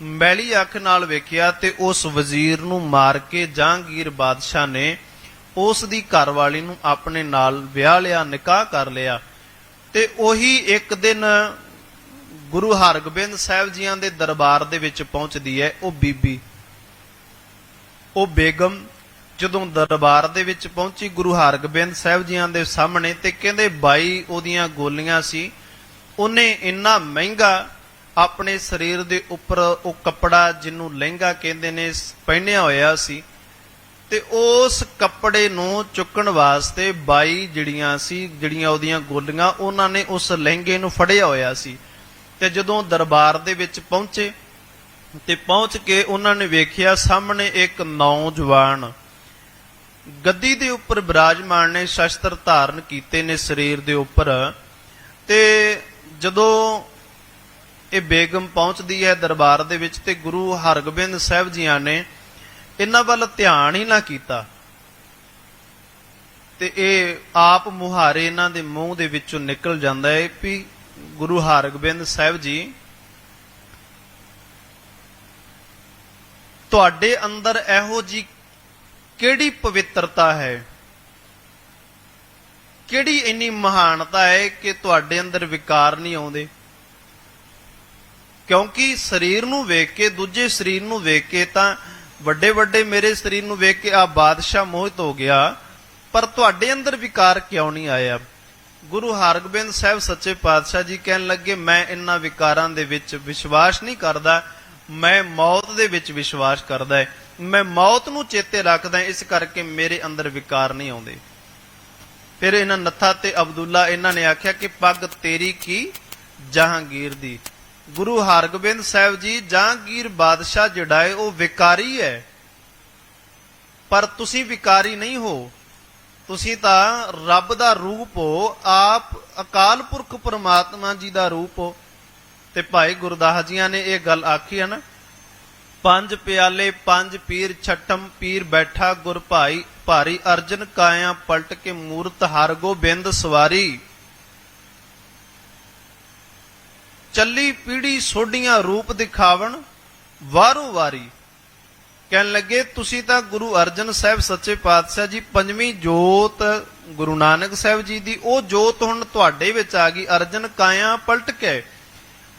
ਮੈਲੀ ਅੱਖ ਨਾਲ ਵੇਖਿਆ, ਤੇ ਉਸ ਵਜ਼ੀਰ ਨੂੰ ਮਾਰ ਕੇ ਜਹਾਂਗੀਰ ਬਾਦਸ਼ਾਹ ਨੇ ਉਸ ਦੀ ਘਰ ਵਾਲੀ ਨੂੰ ਆਪਣੇ ਨਾਲ ਵਿਆਹ ਲਿਆ, ਨਿਕਾਹ ਕਰ ਲਿਆ। ਤੇ ਉਹੀ ਇੱਕ ਦਿਨ ਗੁਰੂ ਹਰਗੋਬਿੰਦ ਸਾਹਿਬ ਜੀਆਂ ਦੇ ਦਰਬਾਰ ਦੇ ਵਿੱਚ ਪਹੁੰਚਦੀ ਹੈ ਉਹ ਬੀਬੀ, ਉਹ ਬੇਗਮ। ਜਦੋਂ ਦਰਬਾਰ ਦੇ ਵਿੱਚ ਪਹੁੰਚੀ ਗੁਰੂ ਹਰਗੋਬਿੰਦ ਸਾਹਿਬ ਜੀਆਂ ਦੇ ਸਾਹਮਣੇ, ਤੇ ਕਹਿੰਦੇ 22 ਉਹਦੀਆਂ ਗੋਲੀਆਂ ਸੀ। ਉਹਨੇ ਇੰਨਾ ਮਹਿੰਗਾ ਆਪਣੇ ਸਰੀਰ ਦੇ ਉੱਪਰ ਉਹ ਕੱਪੜਾ, ਜਿਹਨੂੰ ਲਹਿੰਗਾ ਕਹਿੰਦੇ ਨੇ, ਪਹਿਨਿਆ ਹੋਇਆ ਸੀ, ਤੇ ਉਸ ਕੱਪੜੇ ਨੂੰ ਚੁੱਕਣ ਵਾਸਤੇ 22 ਜਿਹੜੀਆਂ ਉਹਦੀਆਂ ਗੋਲੀਆਂ, ਉਹਨਾਂ ਨੇ ਉਸ ਲਹਿੰਗੇ ਨੂੰ ਫੜਿਆ ਹੋਇਆ ਸੀ। ਤੇ ਜਦੋਂ ਦਰਬਾਰ ਦੇ ਵਿੱਚ ਪਹੁੰਚੇ, ਤੇ ਪਹੁੰਚ ਕੇ ਉਹਨਾਂ ਨੇ ਵੇਖਿਆ ਸਾਹਮਣੇ ਇੱਕ ਨੌਜਵਾਨ ਗੱਦੀ ਦੇ ਉੱਪਰ ਬਿਰਾਜਮਾਨ ਨੇ, ਸ਼ਸਤਰ ਧਾਰਨ ਕੀਤੇ ਨੇ ਸਰੀਰ ਦੇ ਉੱਪਰ। ਤੇ ਜਦੋਂ ਇਹ ਬੇਗਮ ਪਹੁੰਚਦੀ ਹੈ ਦਰਬਾਰ ਦੇ ਵਿੱਚ, ਤੇ ਗੁਰੂ ਹਰਗੋਬਿੰਦ ਸਾਹਿਬ ਜੀਆਂ ਨੇ ਇਹਨਾਂ ਵੱਲ ਧਿਆਨ ਹੀ ਨਾ ਕੀਤਾ, ਤੇ ਇਹ ਆਪ ਮੁਹਾਰੇ ਇਹਨਾਂ ਦੇ ਮੂੰਹ ਦੇ ਵਿੱਚੋਂ ਨਿਕਲ ਜਾਂਦਾ ਹੈ ਵੀ ਗੁਰੂ ਹਰਗੋਬਿੰਦ ਸਾਹਿਬ ਜੀ, ਤੁਹਾਡੇ ਅੰਦਰ ਇਹੋ ਜੀ ਕਿਹੜੀ ਪਵਿੱਤਰਤਾ ਹੈ, ਕਿਹੜੀ ਇੰਨੀ ਮਹਾਨਤਾ ਹੈ ਕਿ ਤੁਹਾਡੇ ਅੰਦਰ ਵਿਕਾਰ ਨਹੀਂ ਆਉਂਦੇ। ਕਿਉਂਕਿ ਸਰੀਰ ਨੂੰ ਵੇਖ ਕੇ, ਦੂਜੇ ਸਰੀਰ ਨੂੰ ਵੇਖ ਕੇ ਤਾਂ ਵੱਡੇ ਵੱਡੇ ਮੇਰੇ ਸਰੀਰ ਨੂੰ ਵੇਖ ਕੇ ਆ ਬਾਦਸ਼ਾਹ ਮੋਹਿਤ ਹੋ ਗਿਆ, ਪਰ ਤੁਹਾਡੇ ਅੰਦਰ ਵਿਕਾਰ ਕਿਉਂ ਨਹੀਂ ਆਇਆ? ਗੁਰੂ ਹਰਗੋਬਿੰਦ ਸਾਹਿਬ ਸੱਚੇ ਪਾਤਸ਼ਾਹ ਜੀ ਕਹਿਣ ਲੱਗੇ, ਮੈਂ ਇਹਨਾਂ ਵਿਕਾਰਾਂ ਦੇ ਵਿੱਚ ਵਿਸ਼ਵਾਸ ਨਹੀਂ ਕਰਦਾ, ਮੈਂ ਮੌਤ ਦੇ ਵਿੱਚ ਵਿਸ਼ਵਾਸ ਕਰਦਾ ਹੈ, ਮੈਂ ਮੌਤ ਨੂੰ ਚੇਤੇ ਰੱਖਦਾ, ਇਸ ਕਰਕੇ ਮੇਰੇ ਅੰਦਰ ਵਿਕਾਰ ਨਹੀਂ ਆਉਂਦੇ। ਫਿਰ ਇਹਨਾਂ ਨੱਥਾ ਤੇ ਅਬਦੁੱਲਾ, ਇਹਨਾਂ ਨੇ ਆਖਿਆ ਕਿ ਪੱਗ ਤੇਰੀ ਕੀ ਜਹਾਂਗੀਰ ਦੀ। ਗੁਰੂ ਹਰਗੋਬਿੰਦ ਸਾਹਿਬ ਜੀ, ਜਹਾਂਗੀਰ ਬਾਦਸ਼ਾਹ ਜਿਹੜਾ ਹੈ ਉਹ ਵਿਕਾਰੀ ਹੈ, ਪਰ ਤੁਸੀਂ ਵਿਕਾਰੀ ਨਹੀਂ ਹੋ, ਤੁਸੀਂ ਤਾਂ ਰੱਬ ਦਾ ਰੂਪ ਹੋ, ਆਪ ਅਕਾਲ ਪੁਰਖ ਪਰਮਾਤਮਾ ਜੀ ਦਾ ਰੂਪ ਹੋ। ਤੇ ਭਾਈ ਗੁਰਦਾਸ ਜੀਆਂ ਨੇ ਇਹ ਗੱਲ ਆਖੀ ਹੈ ਨਾ, ਪੰਜ ਪਿਆਲੇ ਪੰਜ ਪੀਰ ਛਠਮ ਪੀਰ ਬੈਠਾ ਗੁਰ ਭਾਈ ਭਾਰੀ ਅਰਜਨ ਕਾਇਆ ਪਲਟ ਕੇ ਮੂਰਤ ਹਰ ਗੋਬਿੰਦ ਸਵਾਰੀ। ਚੱਲੀ ਪੀੜੀ ਸੋਢੀਆਂ ਰੂਪ ਦਿਖਾਵਣ ਵਾਰੋ ਵਾਰੀ। ਕਹਿਣ ਲੱਗੇ ਤੁਸੀਂ ਤਾਂ ਗੁਰੂ ਅਰਜਨ ਸਾਹਿਬ ਸੱਚੇ ਪਾਤਸ਼ਾਹ ਜੀ ਪੰਜਵੀਂ ਜੋਤ ਗੁਰੂ ਨਾਨਕ ਸਾਹਿਬ ਜੀ ਦੀ, ਉਹ ਜੋਤ ਹੁਣ ਤੁਹਾਡੇ ਵਿੱਚ ਆ ਗਈ। ਅਰਜਨ ਕਾਇਆ ਪਲਟ ਕੇ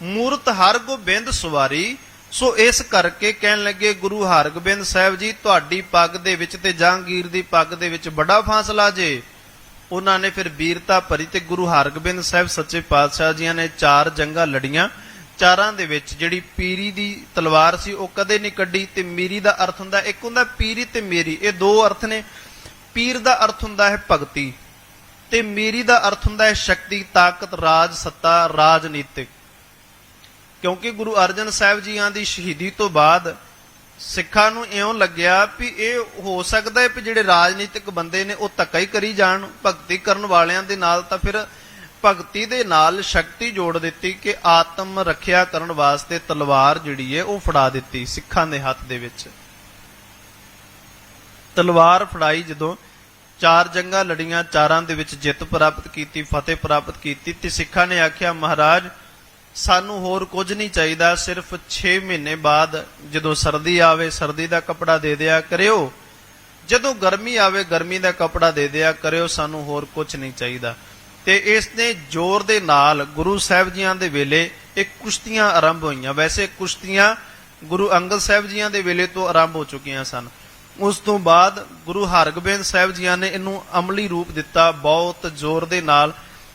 ਮੂਰਤ ਹਰ ਗੋਬਿੰਦ ਸਵਾਰੀ। ਸੋ ਇਸ ਕਰਕੇ ਕਹਿਣ ਲੱਗੇ ਗੁਰੂ ਹਰਗੋਬਿੰਦ ਸਾਹਿਬ ਜੀ ਤੁਹਾਡੀ ਪੱਗ ਦੇ ਵਿੱਚ ਤੇ ਜਹਾਂਗੀਰ ਦੀ ਪੱਗ ਦੇ ਵਿੱਚ ਬੜਾ ਫਾਸਲਾ ਜੇ। ਉਹਨਾਂ ਨੇ ਫਿਰ ਵੀਰਤਾ ਭਰੀ ਤੇ ਗੁਰੂ ਹਰਗੋਬਿੰਦ ਸਾਹਿਬ ਸੱਚੇ ਪਾਤਸ਼ਾਹ ਜੀਆਂ ਨੇ 4 ਜੰਗਾਂ ਲੜੀਆਂ। ਚਾਰਾਂ ਦੇ ਵਿੱਚ ਜਿਹੜੀ ਪੀਰੀ ਦੀ ਤਲਵਾਰ ਸੀ ਉਹ ਕਦੇ ਨਹੀਂ ਕੱਢੀ। ਤੇ ਮੀਰੀ ਦਾ ਅਰਥ ਹੁੰਦਾ, ਇੱਕ ਹੁੰਦਾ ਪੀਰੀ ਤੇ ਮੇਰੀ, ਇਹ ਦੋ ਅਰਥ ਨੇ। ਪੀਰ ਦਾ ਅਰਥ ਹੁੰਦਾ ਹੈ ਭਗਤੀ ਤੇ ਮੇਰੀ ਦਾ ਅਰਥ ਹੁੰਦਾ ਹੈ ਸ਼ਕਤੀ, ਤਾਕਤ, ਰਾਜ, ਸੱਤਾ, ਰਾਜਨੀਤਿਕ। ਕਿਉਂਕਿ ਗੁਰੂ ਅਰਜਨ ਸਾਹਿਬ ਜੀਆਂ ਦੀ ਸ਼ਹੀਦੀ ਤੋਂ ਬਾਅਦ ਸਿੱਖਾਂ ਨੂੰ ਇਉਂ ਲੱਗਿਆ ਵੀ ਇਹ ਹੋ ਸਕਦਾ ਹੈ ਵੀ ਜਿਹੜੇ ਰਾਜਨੀਤਿਕ ਬੰਦੇ ਨੇ ਉਹ ਧੱਕਾ ਹੀ ਕਰੀ ਜਾਣ ਭਗਤੀ ਕਰਨ ਵਾਲਿਆਂ ਦੇ ਨਾਲ, ਤਾਂ ਫਿਰ ਭਗਤੀ ਦੇ ਨਾਲ ਸ਼ਕਤੀ ਜੋੜ ਦਿੱਤੀ ਕਿ ਆਤਮ ਰੱਖਿਆ ਕਰਨ ਵਾਸਤੇ ਤਲਵਾਰ ਜਿਹੜੀ ਹੈ ਉਹ ਫੜਾ ਦਿੱਤੀ ਸਿੱਖਾਂ ਦੇ ਹੱਥ ਦੇ ਵਿੱਚ। ਤਲਵਾਰ ਫੜਾਈ, ਜਦੋਂ 4 ਜੰਗਾਂ ਲੜੀਆਂ, ਚਾਰਾਂ ਦੇ ਵਿੱਚ ਜਿੱਤ ਪ੍ਰਾਪਤ ਕੀਤੀ, ਫਤਿਹ ਪ੍ਰਾਪਤ ਕੀਤੀ। ਤੇ ਸਿੱਖਾਂ ਨੇ ਆਖਿਆ ਮਹਾਰਾਜ ਸਾਨੂੰ ਹੋਰ ਕੁਝ ਨਹੀਂ ਚਾਹੀਦਾ, ਸਿਰਫ 6 ਮਹੀਨੇ ਬਾਅਦ ਜਦੋਂ ਸਰਦੀ ਆਵੇ ਸਰਦੀ ਦਾ ਕੱਪੜਾ ਦੇ ਦਿਆ ਕਰਿਓ, ਜਦੋਂ ਗਰਮੀ ਆਵੇ ਗਰਮੀ ਦਾ ਕੱਪੜਾ ਦੇ ਦਿਆ ਕਰਿਓ, ਸਾਨੂੰ ਹੋਰ ਕੁਝ ਨਹੀਂ ਚਾਹੀਦਾ। ਤੇ ਇਸ ਨੇ ਜ਼ੋਰ ਦੇ ਨਾਲ ਗੁਰੂ ਸਾਹਿਬ ਜੀਆਂ ਦੇ ਵੇਲੇ ਇਹ ਕੁਸ਼ਤੀਆਂ ਆਰੰਭ ਹੋਈਆਂ। ਵੈਸੇ ਕੁਸ਼ਤੀਆਂ ਗੁਰੂ ਅੰਗਦ ਸਾਹਿਬ ਜੀਆਂ ਦੇ ਵੇਲੇ ਤੋਂ ਆਰੰਭ ਹੋ ਚੁੱਕੀਆਂ ਸਨ। ਉਸ ਤੋਂ ਬਾਅਦ ਗੁਰੂ ਹਰਗੋਬਿੰਦ ਸਾਹਿਬ ਜੀਆਂ ਨੇ ਇਹਨੂੰ ਅਮਲੀ ਰੂਪ ਦਿੱਤਾ, ਬਹੁਤ ਜ਼ੋਰ ਦੇ ਨਾਲ,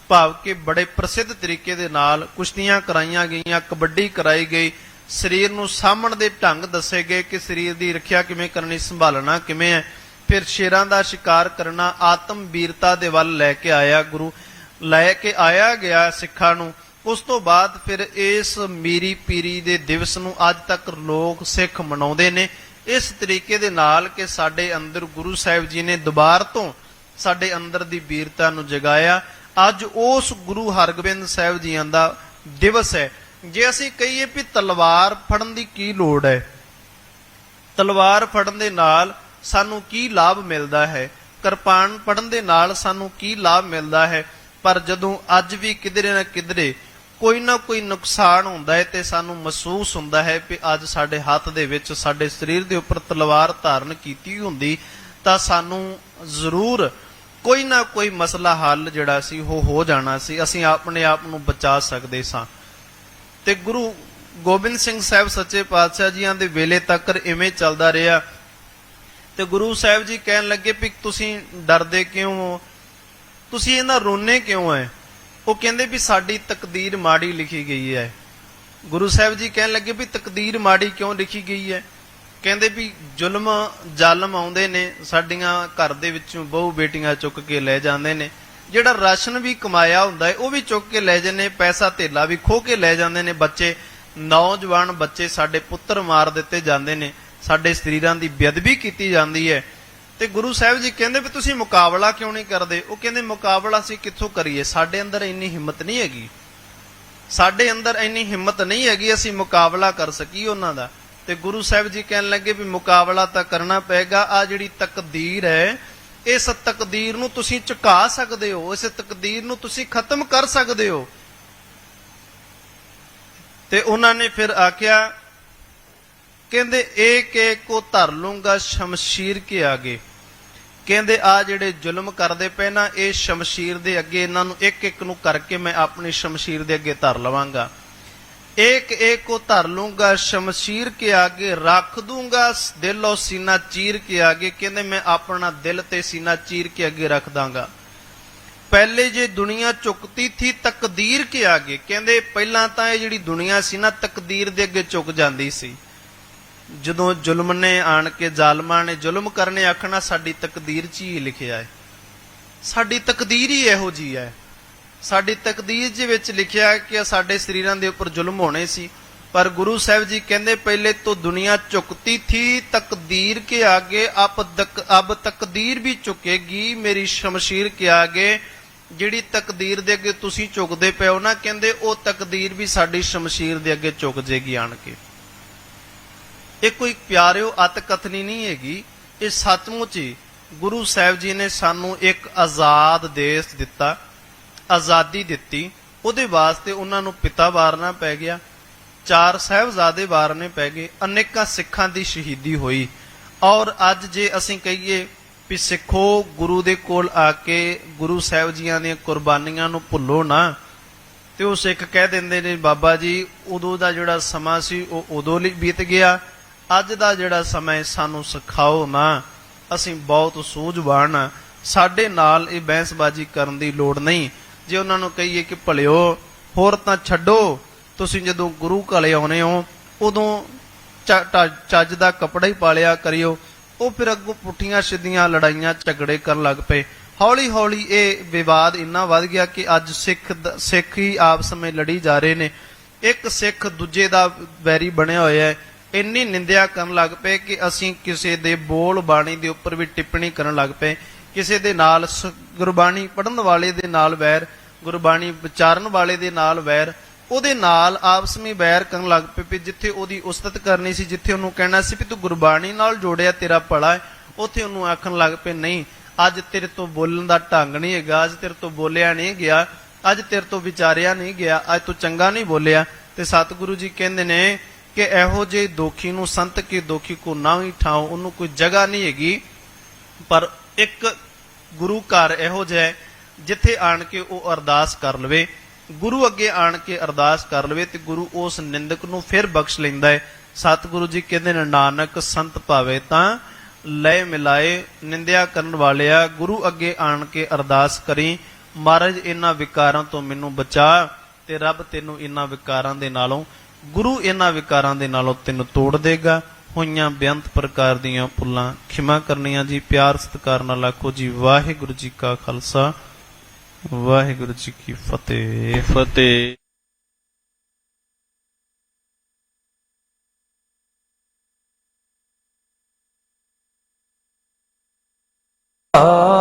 ਭਾਵ ਕਿ ਬੜੇ ਪ੍ਰਸਿੱਧ ਤਰੀਕੇ ਦੇ ਨਾਲ ਕੁਸ਼ਤੀਆਂ ਕਰਾਈਆਂ ਗਈਆਂ, ਕਬੱਡੀ ਕਰਾਈ ਗਈ, ਸਰੀਰ ਨੂੰ ਸਾਂਭਣ ਦੇ ਢੰਗ ਦੱਸੇ ਗਏ ਕਿ ਸਰੀਰ ਦੀ ਰੱਖਿਆ ਕਿਵੇਂ ਕਰਨੀ, ਸੰਭਾਲਣਾ ਕਿਵੇਂ ਹੈ। ਫਿਰ ਸ਼ੇਰਾਂ ਦਾ ਸ਼ਿਕਾਰ ਕਰਨਾ, ਆਤਮ ਵੀਰਤਾ ਦੇ ਵੱਲ ਲੈ ਕੇ ਆਇਆ ਗਿਆ ਸਿੱਖਾਂ ਨੂੰ। ਉਸ ਤੋਂ ਬਾਅਦ ਫਿਰ ਇਸ ਮੀਰੀ ਪੀਰੀ ਦੇ ਦਿਵਸ ਨੂੰ ਅੱਜ ਤੱਕ ਲੋਕ ਸਿੱਖ ਮਨਾਉਂਦੇ ਨੇ ਇਸ ਤਰੀਕੇ ਦੇ ਨਾਲ ਕਿ ਸਾਡੇ ਅੰਦਰ ਗੁਰੂ ਸਾਹਿਬ ਜੀ ਨੇ ਦੁਬਾਰ ਤੋਂ ਸਾਡੇ ਅੰਦਰ ਦੀ ਵੀਰਤਾ ਨੂੰ ਜਗਾਇਆ। ਅੱਜ ਉਸ ਗੁਰੂ ਹਰਗੋਬਿੰਦ ਸਾਹਿਬ ਜੀਆਂ ਦਾ ਦਿਵਸ ਹੈ। ਜੇ ਅਸੀਂ ਕਹੀਏ ਵੀ ਤਲਵਾਰ ਫੜਨ ਦੀ ਕੀ ਲੋੜ ਹੈ, ਤਲਵਾਰ ਫੜਨ ਦੇ ਨਾਲ ਸਾਨੂੰ ਕੀ ਲਾਭ ਮਿਲਦਾ ਹੈ, ਕਿਰਪਾਨ ਫੜਨ ਦੇ ਨਾਲ ਸਾਨੂੰ ਕੀ ਲਾਭ ਮਿਲਦਾ ਹੈ, ਪਰ ਜਦੋਂ ਅੱਜ ਵੀ ਕਿਧਰੇ ਨਾ ਕਿਧਰੇ ਕੋਈ ਨਾ ਕੋਈ ਨੁਕਸਾਨ ਹੁੰਦਾ ਹੈ ਤੇ ਸਾਨੂੰ ਮਹਿਸੂਸ ਹੁੰਦਾ ਹੈ ਕਿ ਅੱਜ ਸਾਡੇ ਹੱਥ ਦੇ ਵਿੱਚ ਸਾਡੇ ਸਰੀਰ ਦੇ ਉੱਪਰ ਤਲਵਾਰ ਧਾਰਨ ਕੀਤੀ ਹੁੰਦੀ ਤਾਂ ਸਾਨੂੰ ਜ਼ਰੂਰ ਕੋਈ ਨਾ ਕੋਈ ਮਸਲਾ ਹੱਲ ਜਿਹੜਾ ਸੀ ਉਹ ਹੋ ਜਾਣਾ ਸੀ, ਅਸੀਂ ਆਪਣੇ ਆਪ ਨੂੰ ਬਚਾ ਸਕਦੇ ਸਾਂ। ਤੇ ਗੁਰੂ ਗੋਬਿੰਦ ਸਿੰਘ ਸਾਹਿਬ ਸੱਚੇ ਪਾਤਸ਼ਾਹ ਜੀਆਂ ਦੇ ਵੇਲੇ ਤੱਕ ਇਵੇਂ ਚੱਲਦਾ ਰਿਹਾ। ਤੇ ਗੁਰੂ ਸਾਹਿਬ ਜੀ ਕਹਿਣ ਲੱਗੇ ਵੀ ਤੁਸੀਂ ਡਰਦੇ ਕਿਉਂ ਹੋ, ਤੁਸੀਂ ਇਹਨਾਂ ਰੋਨੇ ਕਿਉਂ ਹੈ? ਉਹ ਕਹਿੰਦੇ ਵੀ ਸਾਡੀ ਤਕਦੀਰ ਮਾੜੀ ਲਿਖੀ ਗਈ ਹੈ। ਗੁਰੂ ਸਾਹਿਬ ਜੀ ਕਹਿਣ ਲੱਗੇ ਵੀ ਤਕਦੀਰ ਮਾੜੀ ਕਿਉਂ ਲਿਖੀ ਗਈ ਹੈ? ਕਹਿੰਦੇ ਵੀ ਜ਼ੁਲਮ ਜ਼ਾਲਮ ਆਉਂਦੇ ਨੇ, ਸਾਡੀਆਂ ਘਰ ਦੇ ਵਿੱਚੋਂ ਬਹੂ ਬੇਟੀਆਂ ਚੁੱਕ ਕੇ ਲੈ ਜਾਂਦੇ ਨੇ, ਜਿਹੜਾ ਰਾਸ਼ਨ ਵੀ ਕਮਾਇਆ ਹੁੰਦਾ ਹੈ ਉਹ ਵੀ ਚੁੱਕ ਕੇ ਲੈ ਜਾਂਦੇ, ਪੈਸਾ ਧੇਲਾ ਵੀ ਖੋਹ ਕੇ ਲੈ ਜਾਂਦੇ ਨੇ, ਬੱਚੇ ਨੌਜਵਾਨ ਬੱਚੇ ਸਾਡੇ ਪੁੱਤਰ ਮਾਰ ਦਿੱਤੇ ਜਾਂਦੇ ਨੇ, ਸਾਡੇ ਸਰੀਰਾਂ ਦੀ ਬੇਅਦਬੀ ਕੀਤੀ ਜਾਂਦੀ ਹੈ। ਤੇ ਗੁਰੂ ਸਾਹਿਬ ਜੀ ਕਹਿੰਦੇ ਵੀ ਤੁਸੀਂ ਮੁਕਾਬਲਾ ਕਿਉਂ ਨਹੀਂ ਕਰਦੇ? ਉਹ ਕਹਿੰਦੇ ਮੁਕਾਬਲਾ ਅਸੀਂ ਕਿੱਥੋਂ ਕਰੀਏ, ਸਾਡੇ ਅੰਦਰ ਇੰਨੀ ਹਿੰਮਤ ਨਹੀਂ ਹੈਗੀ, ਸਾਡੇ ਅੰਦਰ ਇੰਨੀ ਹਿੰਮਤ ਨਹੀਂ ਹੈਗੀ ਅਸੀਂ ਮੁਕਾਬਲਾ ਕਰ ਸਕੀਏ ਉਹਨਾਂ ਦਾ। ਤੇ ਗੁਰੂ ਸਾਹਿਬ ਜੀ ਕਹਿਣ ਲੱਗੇ ਵੀ ਮੁਕਾਬਲਾ ਤਾਂ ਕਰਨਾ ਪਏਗਾ। ਆ ਜਿਹੜੀ ਤਕਦੀਰ ਹੈ, ਇਸ ਤਕਦੀਰ ਨੂੰ ਤੁਸੀਂ ਝੁਕਾ ਸਕਦੇ ਹੋ, ਇਸ ਤਕਦੀਰ ਨੂੰ ਤੁਸੀਂ ਖਤਮ ਕਰ ਸਕਦੇ ਹੋ। ਤੇ ਉਹਨਾਂ ਨੇ ਫਿਰ ਆਖਿਆ, ਕਹਿੰਦੇ ਇੱਕ ਇੱਕ ਕੋ ਧਰ ਲੂੰਗਾ ਸ਼ਮਸ਼ੀਰ ਕੇ ਆਗੇ। ਕਹਿੰਦੇ ਆ ਜਿਹੜੇ ਜ਼ੁਲਮ ਕਰਦੇ ਪਏ ਨਾ, ਇਹ ਸ਼ਮਸ਼ੀਰ ਦੇ ਅੱਗੇ, ਇਹਨਾਂ ਨੂੰ ਇੱਕ ਇੱਕ ਨੂੰ ਕਰਕੇ ਮੈਂ ਆਪਣੀ ਸ਼ਮਸ਼ੀਰ ਦੇ ਅੱਗੇ ਧਰ ਲਵਾਂਗਾ। एक एक को धर लूंगा शमशीर के आगे, रख दूंगा दिल और सीना चीर के आगे। कहते मैं अपना दिल ते सीना चीर के आगे रख दांगा। पहले जे दुनिया झुकती थी तकदीर के आगे, कहते पहला तां ये जिहड़ी दुनिया सी ना तकदीर दे अगे झुक जांदी सी। जदों जुल्म ने आण के जालमां ने जुल्म करने आखना साडी तकदीर च ही लिखिया है, साडी तकदीर ही इहो जी है, साडी तकदीर ਦੇ ਵਿੱਚ ਲਿਖਿਆ ਕਿ ਸਾਡੇ ਸਰੀਰਾਂ ਦੇ ਉੱਪਰ ਜ਼ੁਲਮ ਹੋਣੇ ਸੀ। पर गुरु साहब जी कहते पहले तो दुनिया झुकती थी तकदीर के आगे, अब तकदीर भी झुकेगी मेरी शमशीर के आगे। ਜਿਹੜੀ ਤਕਦੀਰ ਦੇ ਅੱਗੇ ਤੁਸੀਂ ਝੁਕਦੇ ਪਏ ਹੋ ਨਾ, ਕਹਿੰਦੇ ਉਹ ਤਕਦੀਰ ਵੀ ਸਾਡੀ ਸ਼ਮਸ਼ੀਰ ਦੇ ਅੱਗੇ ਝੁਕ ਜੇਗੀ ਆਣ ਕੇ। ਇਹ ਕੋਈ ਪਿਆਰਿਓ ਅਤ ਕਥਨੀ ਨਹੀਂ ਹੈਗੀ, ਇਹ ਸੱਚਮੁੱਚ ਹੀ ਗੁਰੂ ਸਾਹਿਬ ਜੀ ਨੇ ਸਾਨੂੰ ਇੱਕ ਆਜ਼ਾਦ ਦੇਸ਼ ਦਿੱਤਾ, ਆਜ਼ਾਦੀ ਦਿੱਤੀ। ਉਹਦੇ ਵਾਸਤੇ ਉਹਨਾਂ ਨੂੰ ਪਿਤਾ ਵਾਰਨਾ ਪੈ ਗਿਆ, 4 ਸਾਹਿਬਜ਼ਾਦੇ ਵਾਰਨੇ ਪੈ ਗਏ, ਅਨੇਕਾਂ ਸਿੱਖਾਂ ਦੀ ਸ਼ਹੀਦੀ ਹੋਈ। ਔਰ ਅੱਜ ਜੇ ਅਸੀਂ ਕਹੀਏ ਵੀ ਸਿੱਖੋ ਗੁਰੂ ਦੇ ਕੋਲ ਆ ਕੇ ਗੁਰੂ ਸਾਹਿਬ ਜੀਆਂ ਦੀਆਂ ਕੁਰਬਾਨੀਆਂ ਨੂੰ ਭੁੱਲੋ ਨਾ, ਤੇ ਉਹ ਸਿੱਖ ਕਹਿ ਦਿੰਦੇ ਨੇ ਬਾਬਾ ਜੀ ਉਦੋਂ ਦਾ ਜਿਹੜਾ ਸਮਾਂ ਸੀ ਉਹ ਉਦੋਂ ਲਈ ਬੀਤ ਗਿਆ, ਅੱਜ ਦਾ ਜਿਹੜਾ ਸਮਾਂ ਸਾਨੂੰ ਸਿਖਾਓ ਨਾ, ਅਸੀਂ ਬਹੁਤ ਸੂਝਵਾਨ ਹਾਂ, ਸਾਡੇ ਨਾਲ ਇਹ ਬਹਿਸਬਾਜ਼ੀ ਕਰਨ ਦੀ ਲੋੜ ਨਹੀਂ। ਜੇ ਉਹਨਾਂ ਨੂੰ ਕਹੀਏ ਕਿ ਭਲਿਓ ਹੋਰ ਤਾਂ ਛੱਡੋ, ਤੁਸੀਂ ਜਦੋਂ ਗੁਰੂ ਘਲੇ ਆਉਨੇ ਹੋ ਉਦੋਂ ਚੱਜ ਦਾ ਕੱਪੜਾ ਹੀ ਪਾਲਿਆ ਕਰਿਓ। ਉਹ ਫਿਰ ਅੱਗੋਂ ਪੁੱਠੀਆਂ ਸਿੱਧੀਆਂ ਲੜਾਈਆਂ ਝਗੜੇ ਕਰਨ ਲੱਗ ਪਏ। ਹੌਲੀ ਹੌਲੀ ਇਹ ਵਿਵਾਦ ਇੰਨਾ ਵੱਧ ਗਿਆ ਕਿ ਅੱਜ ਸਿੱਖ ਹੀ ਆਪਸ ਵਿੱਚ ਲੜੀ ਜਾ ਰਹੇ ਨੇ, ਇੱਕ ਸਿੱਖ ਦੂਜੇ ਦਾ ਵੈਰੀ ਬਣਿਆ ਹੋਇਆ ਹੈ। ਇੰਨੀ ਨਿੰਦਿਆ ਕਰਨ ਲੱਗ ਪਏ ਕਿ ਅਸੀਂ ਕਿਸੇ ਦੇ ਬੋਲ ਬਾਣੀ ਦੇ ਉੱਪਰ ਵੀ ਟਿੱਪਣੀ ਕਰਨ ਲੱਗ ਪਏ, ਕਿਸੇ ਦੇ ਨਾਲ ਗੁਰਬਾਣੀ ਪੜ੍ਹਨ ਵਾਲੇ ਦੇ ਨਾਲ ਵੈਰ, ਗੁਰਬਾਣੀ ਵਿਚਾਰਨ ਵਾਲੇ ਦੇ ਨਾਲ ਵੈਰ, ਉਹਦੇ ਨਾਲ ਆਪਸ ਵਿੱਚ ਵੈਰ ਕਰਨ ਲੱਗ ਪਏ। ਜਿੱਥੇ ਉਹਦੀ ਉਸਤਤ ਕਰਨੀ ਸੀ, ਜਿੱਥੇ ਉਹਨੂੰ ਕਹਿਣਾ ਸੀ ਵੀ ਤੂੰ ਗੁਰਬਾਣੀ ਨਾਲ ਜੋੜਿਆ ਤੇਰਾ ਭਲਾ ਹੈ, ਉੱਥੇ ਉਹਨੂੰ ਆਖਣ ਲੱਗ ਪਏ ਨਹੀਂ ਅੱਜ ਤੇਰੇ ਤੋਂ ਬੋਲਣ ਦਾ ਢੰਗ ਨਹੀਂ ਹੈਗਾ, ਅੱਜ ਤੇਰੇ ਤੋਂ ਬੋਲਿਆ ਨਹੀਂ ਗਿਆ, ਅੱਜ ਤੇਰੇ ਤੋਂ ਵਿਚਾਰਿਆ ਨਹੀਂ ਗਿਆ, ਅੱਜ ਤੂੰ ਚੰਗਾ ਨਹੀਂ ਬੋਲਿਆ। ਤੇ ਸਤਿਗੁਰੂ ਜੀ ਕਹਿੰਦੇ ਨੇ ਕਿ ਇਹੋ ਜਿਹੇ ਦੋਖੀ ਨੂੰ ਸੰਤ ਕੇ ਦੋਖੀ ਕੋ ਨਾ ਹੀ ਠਾਓ, ਉਹਨੂੰ ਕੋਈ ਜਗ੍ਹਾ ਨਹੀਂ ਹੈਗੀ। ਪਰ ਇੱਕ ਗੁਰੂ ਘਰ ਇਹੋ ਜਿਹਾ ਜਿੱਥੇ ਆਣ ਕੇ ਉਹ ਅਰਦਾਸ ਕਰ ਲਵੇ, ਗੁਰੂ ਅੱਗੇ ਆਣ ਕੇ ਅਰਦਾਸ ਕਰ ਲਵੇ, ਤੇ ਗੁਰੂ ਉਸ ਨਿੰਦਕ ਨੂੰ ਫਿਰ ਬਖਸ਼ ਲੈਂਦਾ ਹੈ। ਸਤਿਗੁਰੂ ਜੀ ਕਹਿੰਦੇ ਨੇ ਨਾਨਕ ਸੰਤ ਭਾਵੇ ਤਾਂ ਲੈ ਮਿਲਾਏ, ਨਿੰਦਿਆ ਕਰਨ ਵਾਲਿਆ ਗੁਰੂ ਅੱਗੇ ਆਣ ਕੇ ਅਰਦਾਸ ਕਰੀ, ਮਹਾਰਾਜ ਇਹਨਾਂ ਵਿਕਾਰਾਂ ਤੋਂ ਮੈਨੂੰ ਬਚਾ, ਤੇ ਰੱਬ ਤੈਨੂੰ ਇਹਨਾਂ ਵਿਕਾਰਾਂ ਦੇ ਨਾਲੋਂ, ਗੁਰੂ ਇਹਨਾਂ ਵਿਕਾਰਾਂ ਦੇ ਨਾਲੋਂ ਤੈਨੂੰ ਤੋੜ ਦੇਗਾ। ਹੋਈਆਂ ਬੇਅੰਤ ਪ੍ਰਕਾਰ ਦੀਆਂ ਭੁੱਲਾਂ ਖਿਮਾ ਕਰਨੀਆਂ ਜੀ, ਪਿਆਰ ਸਤਿਕਾਰ ਨਾਲ ਆਖੋ ਜੀ ਵਾਹਿਗੁਰੂ ਜੀ ਕਾ ਖਾਲਸਾ ਵਾਹਿਗੁਰੂ ਜੀ ਕੀ ਫਤਿਹ। ਫਤਿਹ। ਆ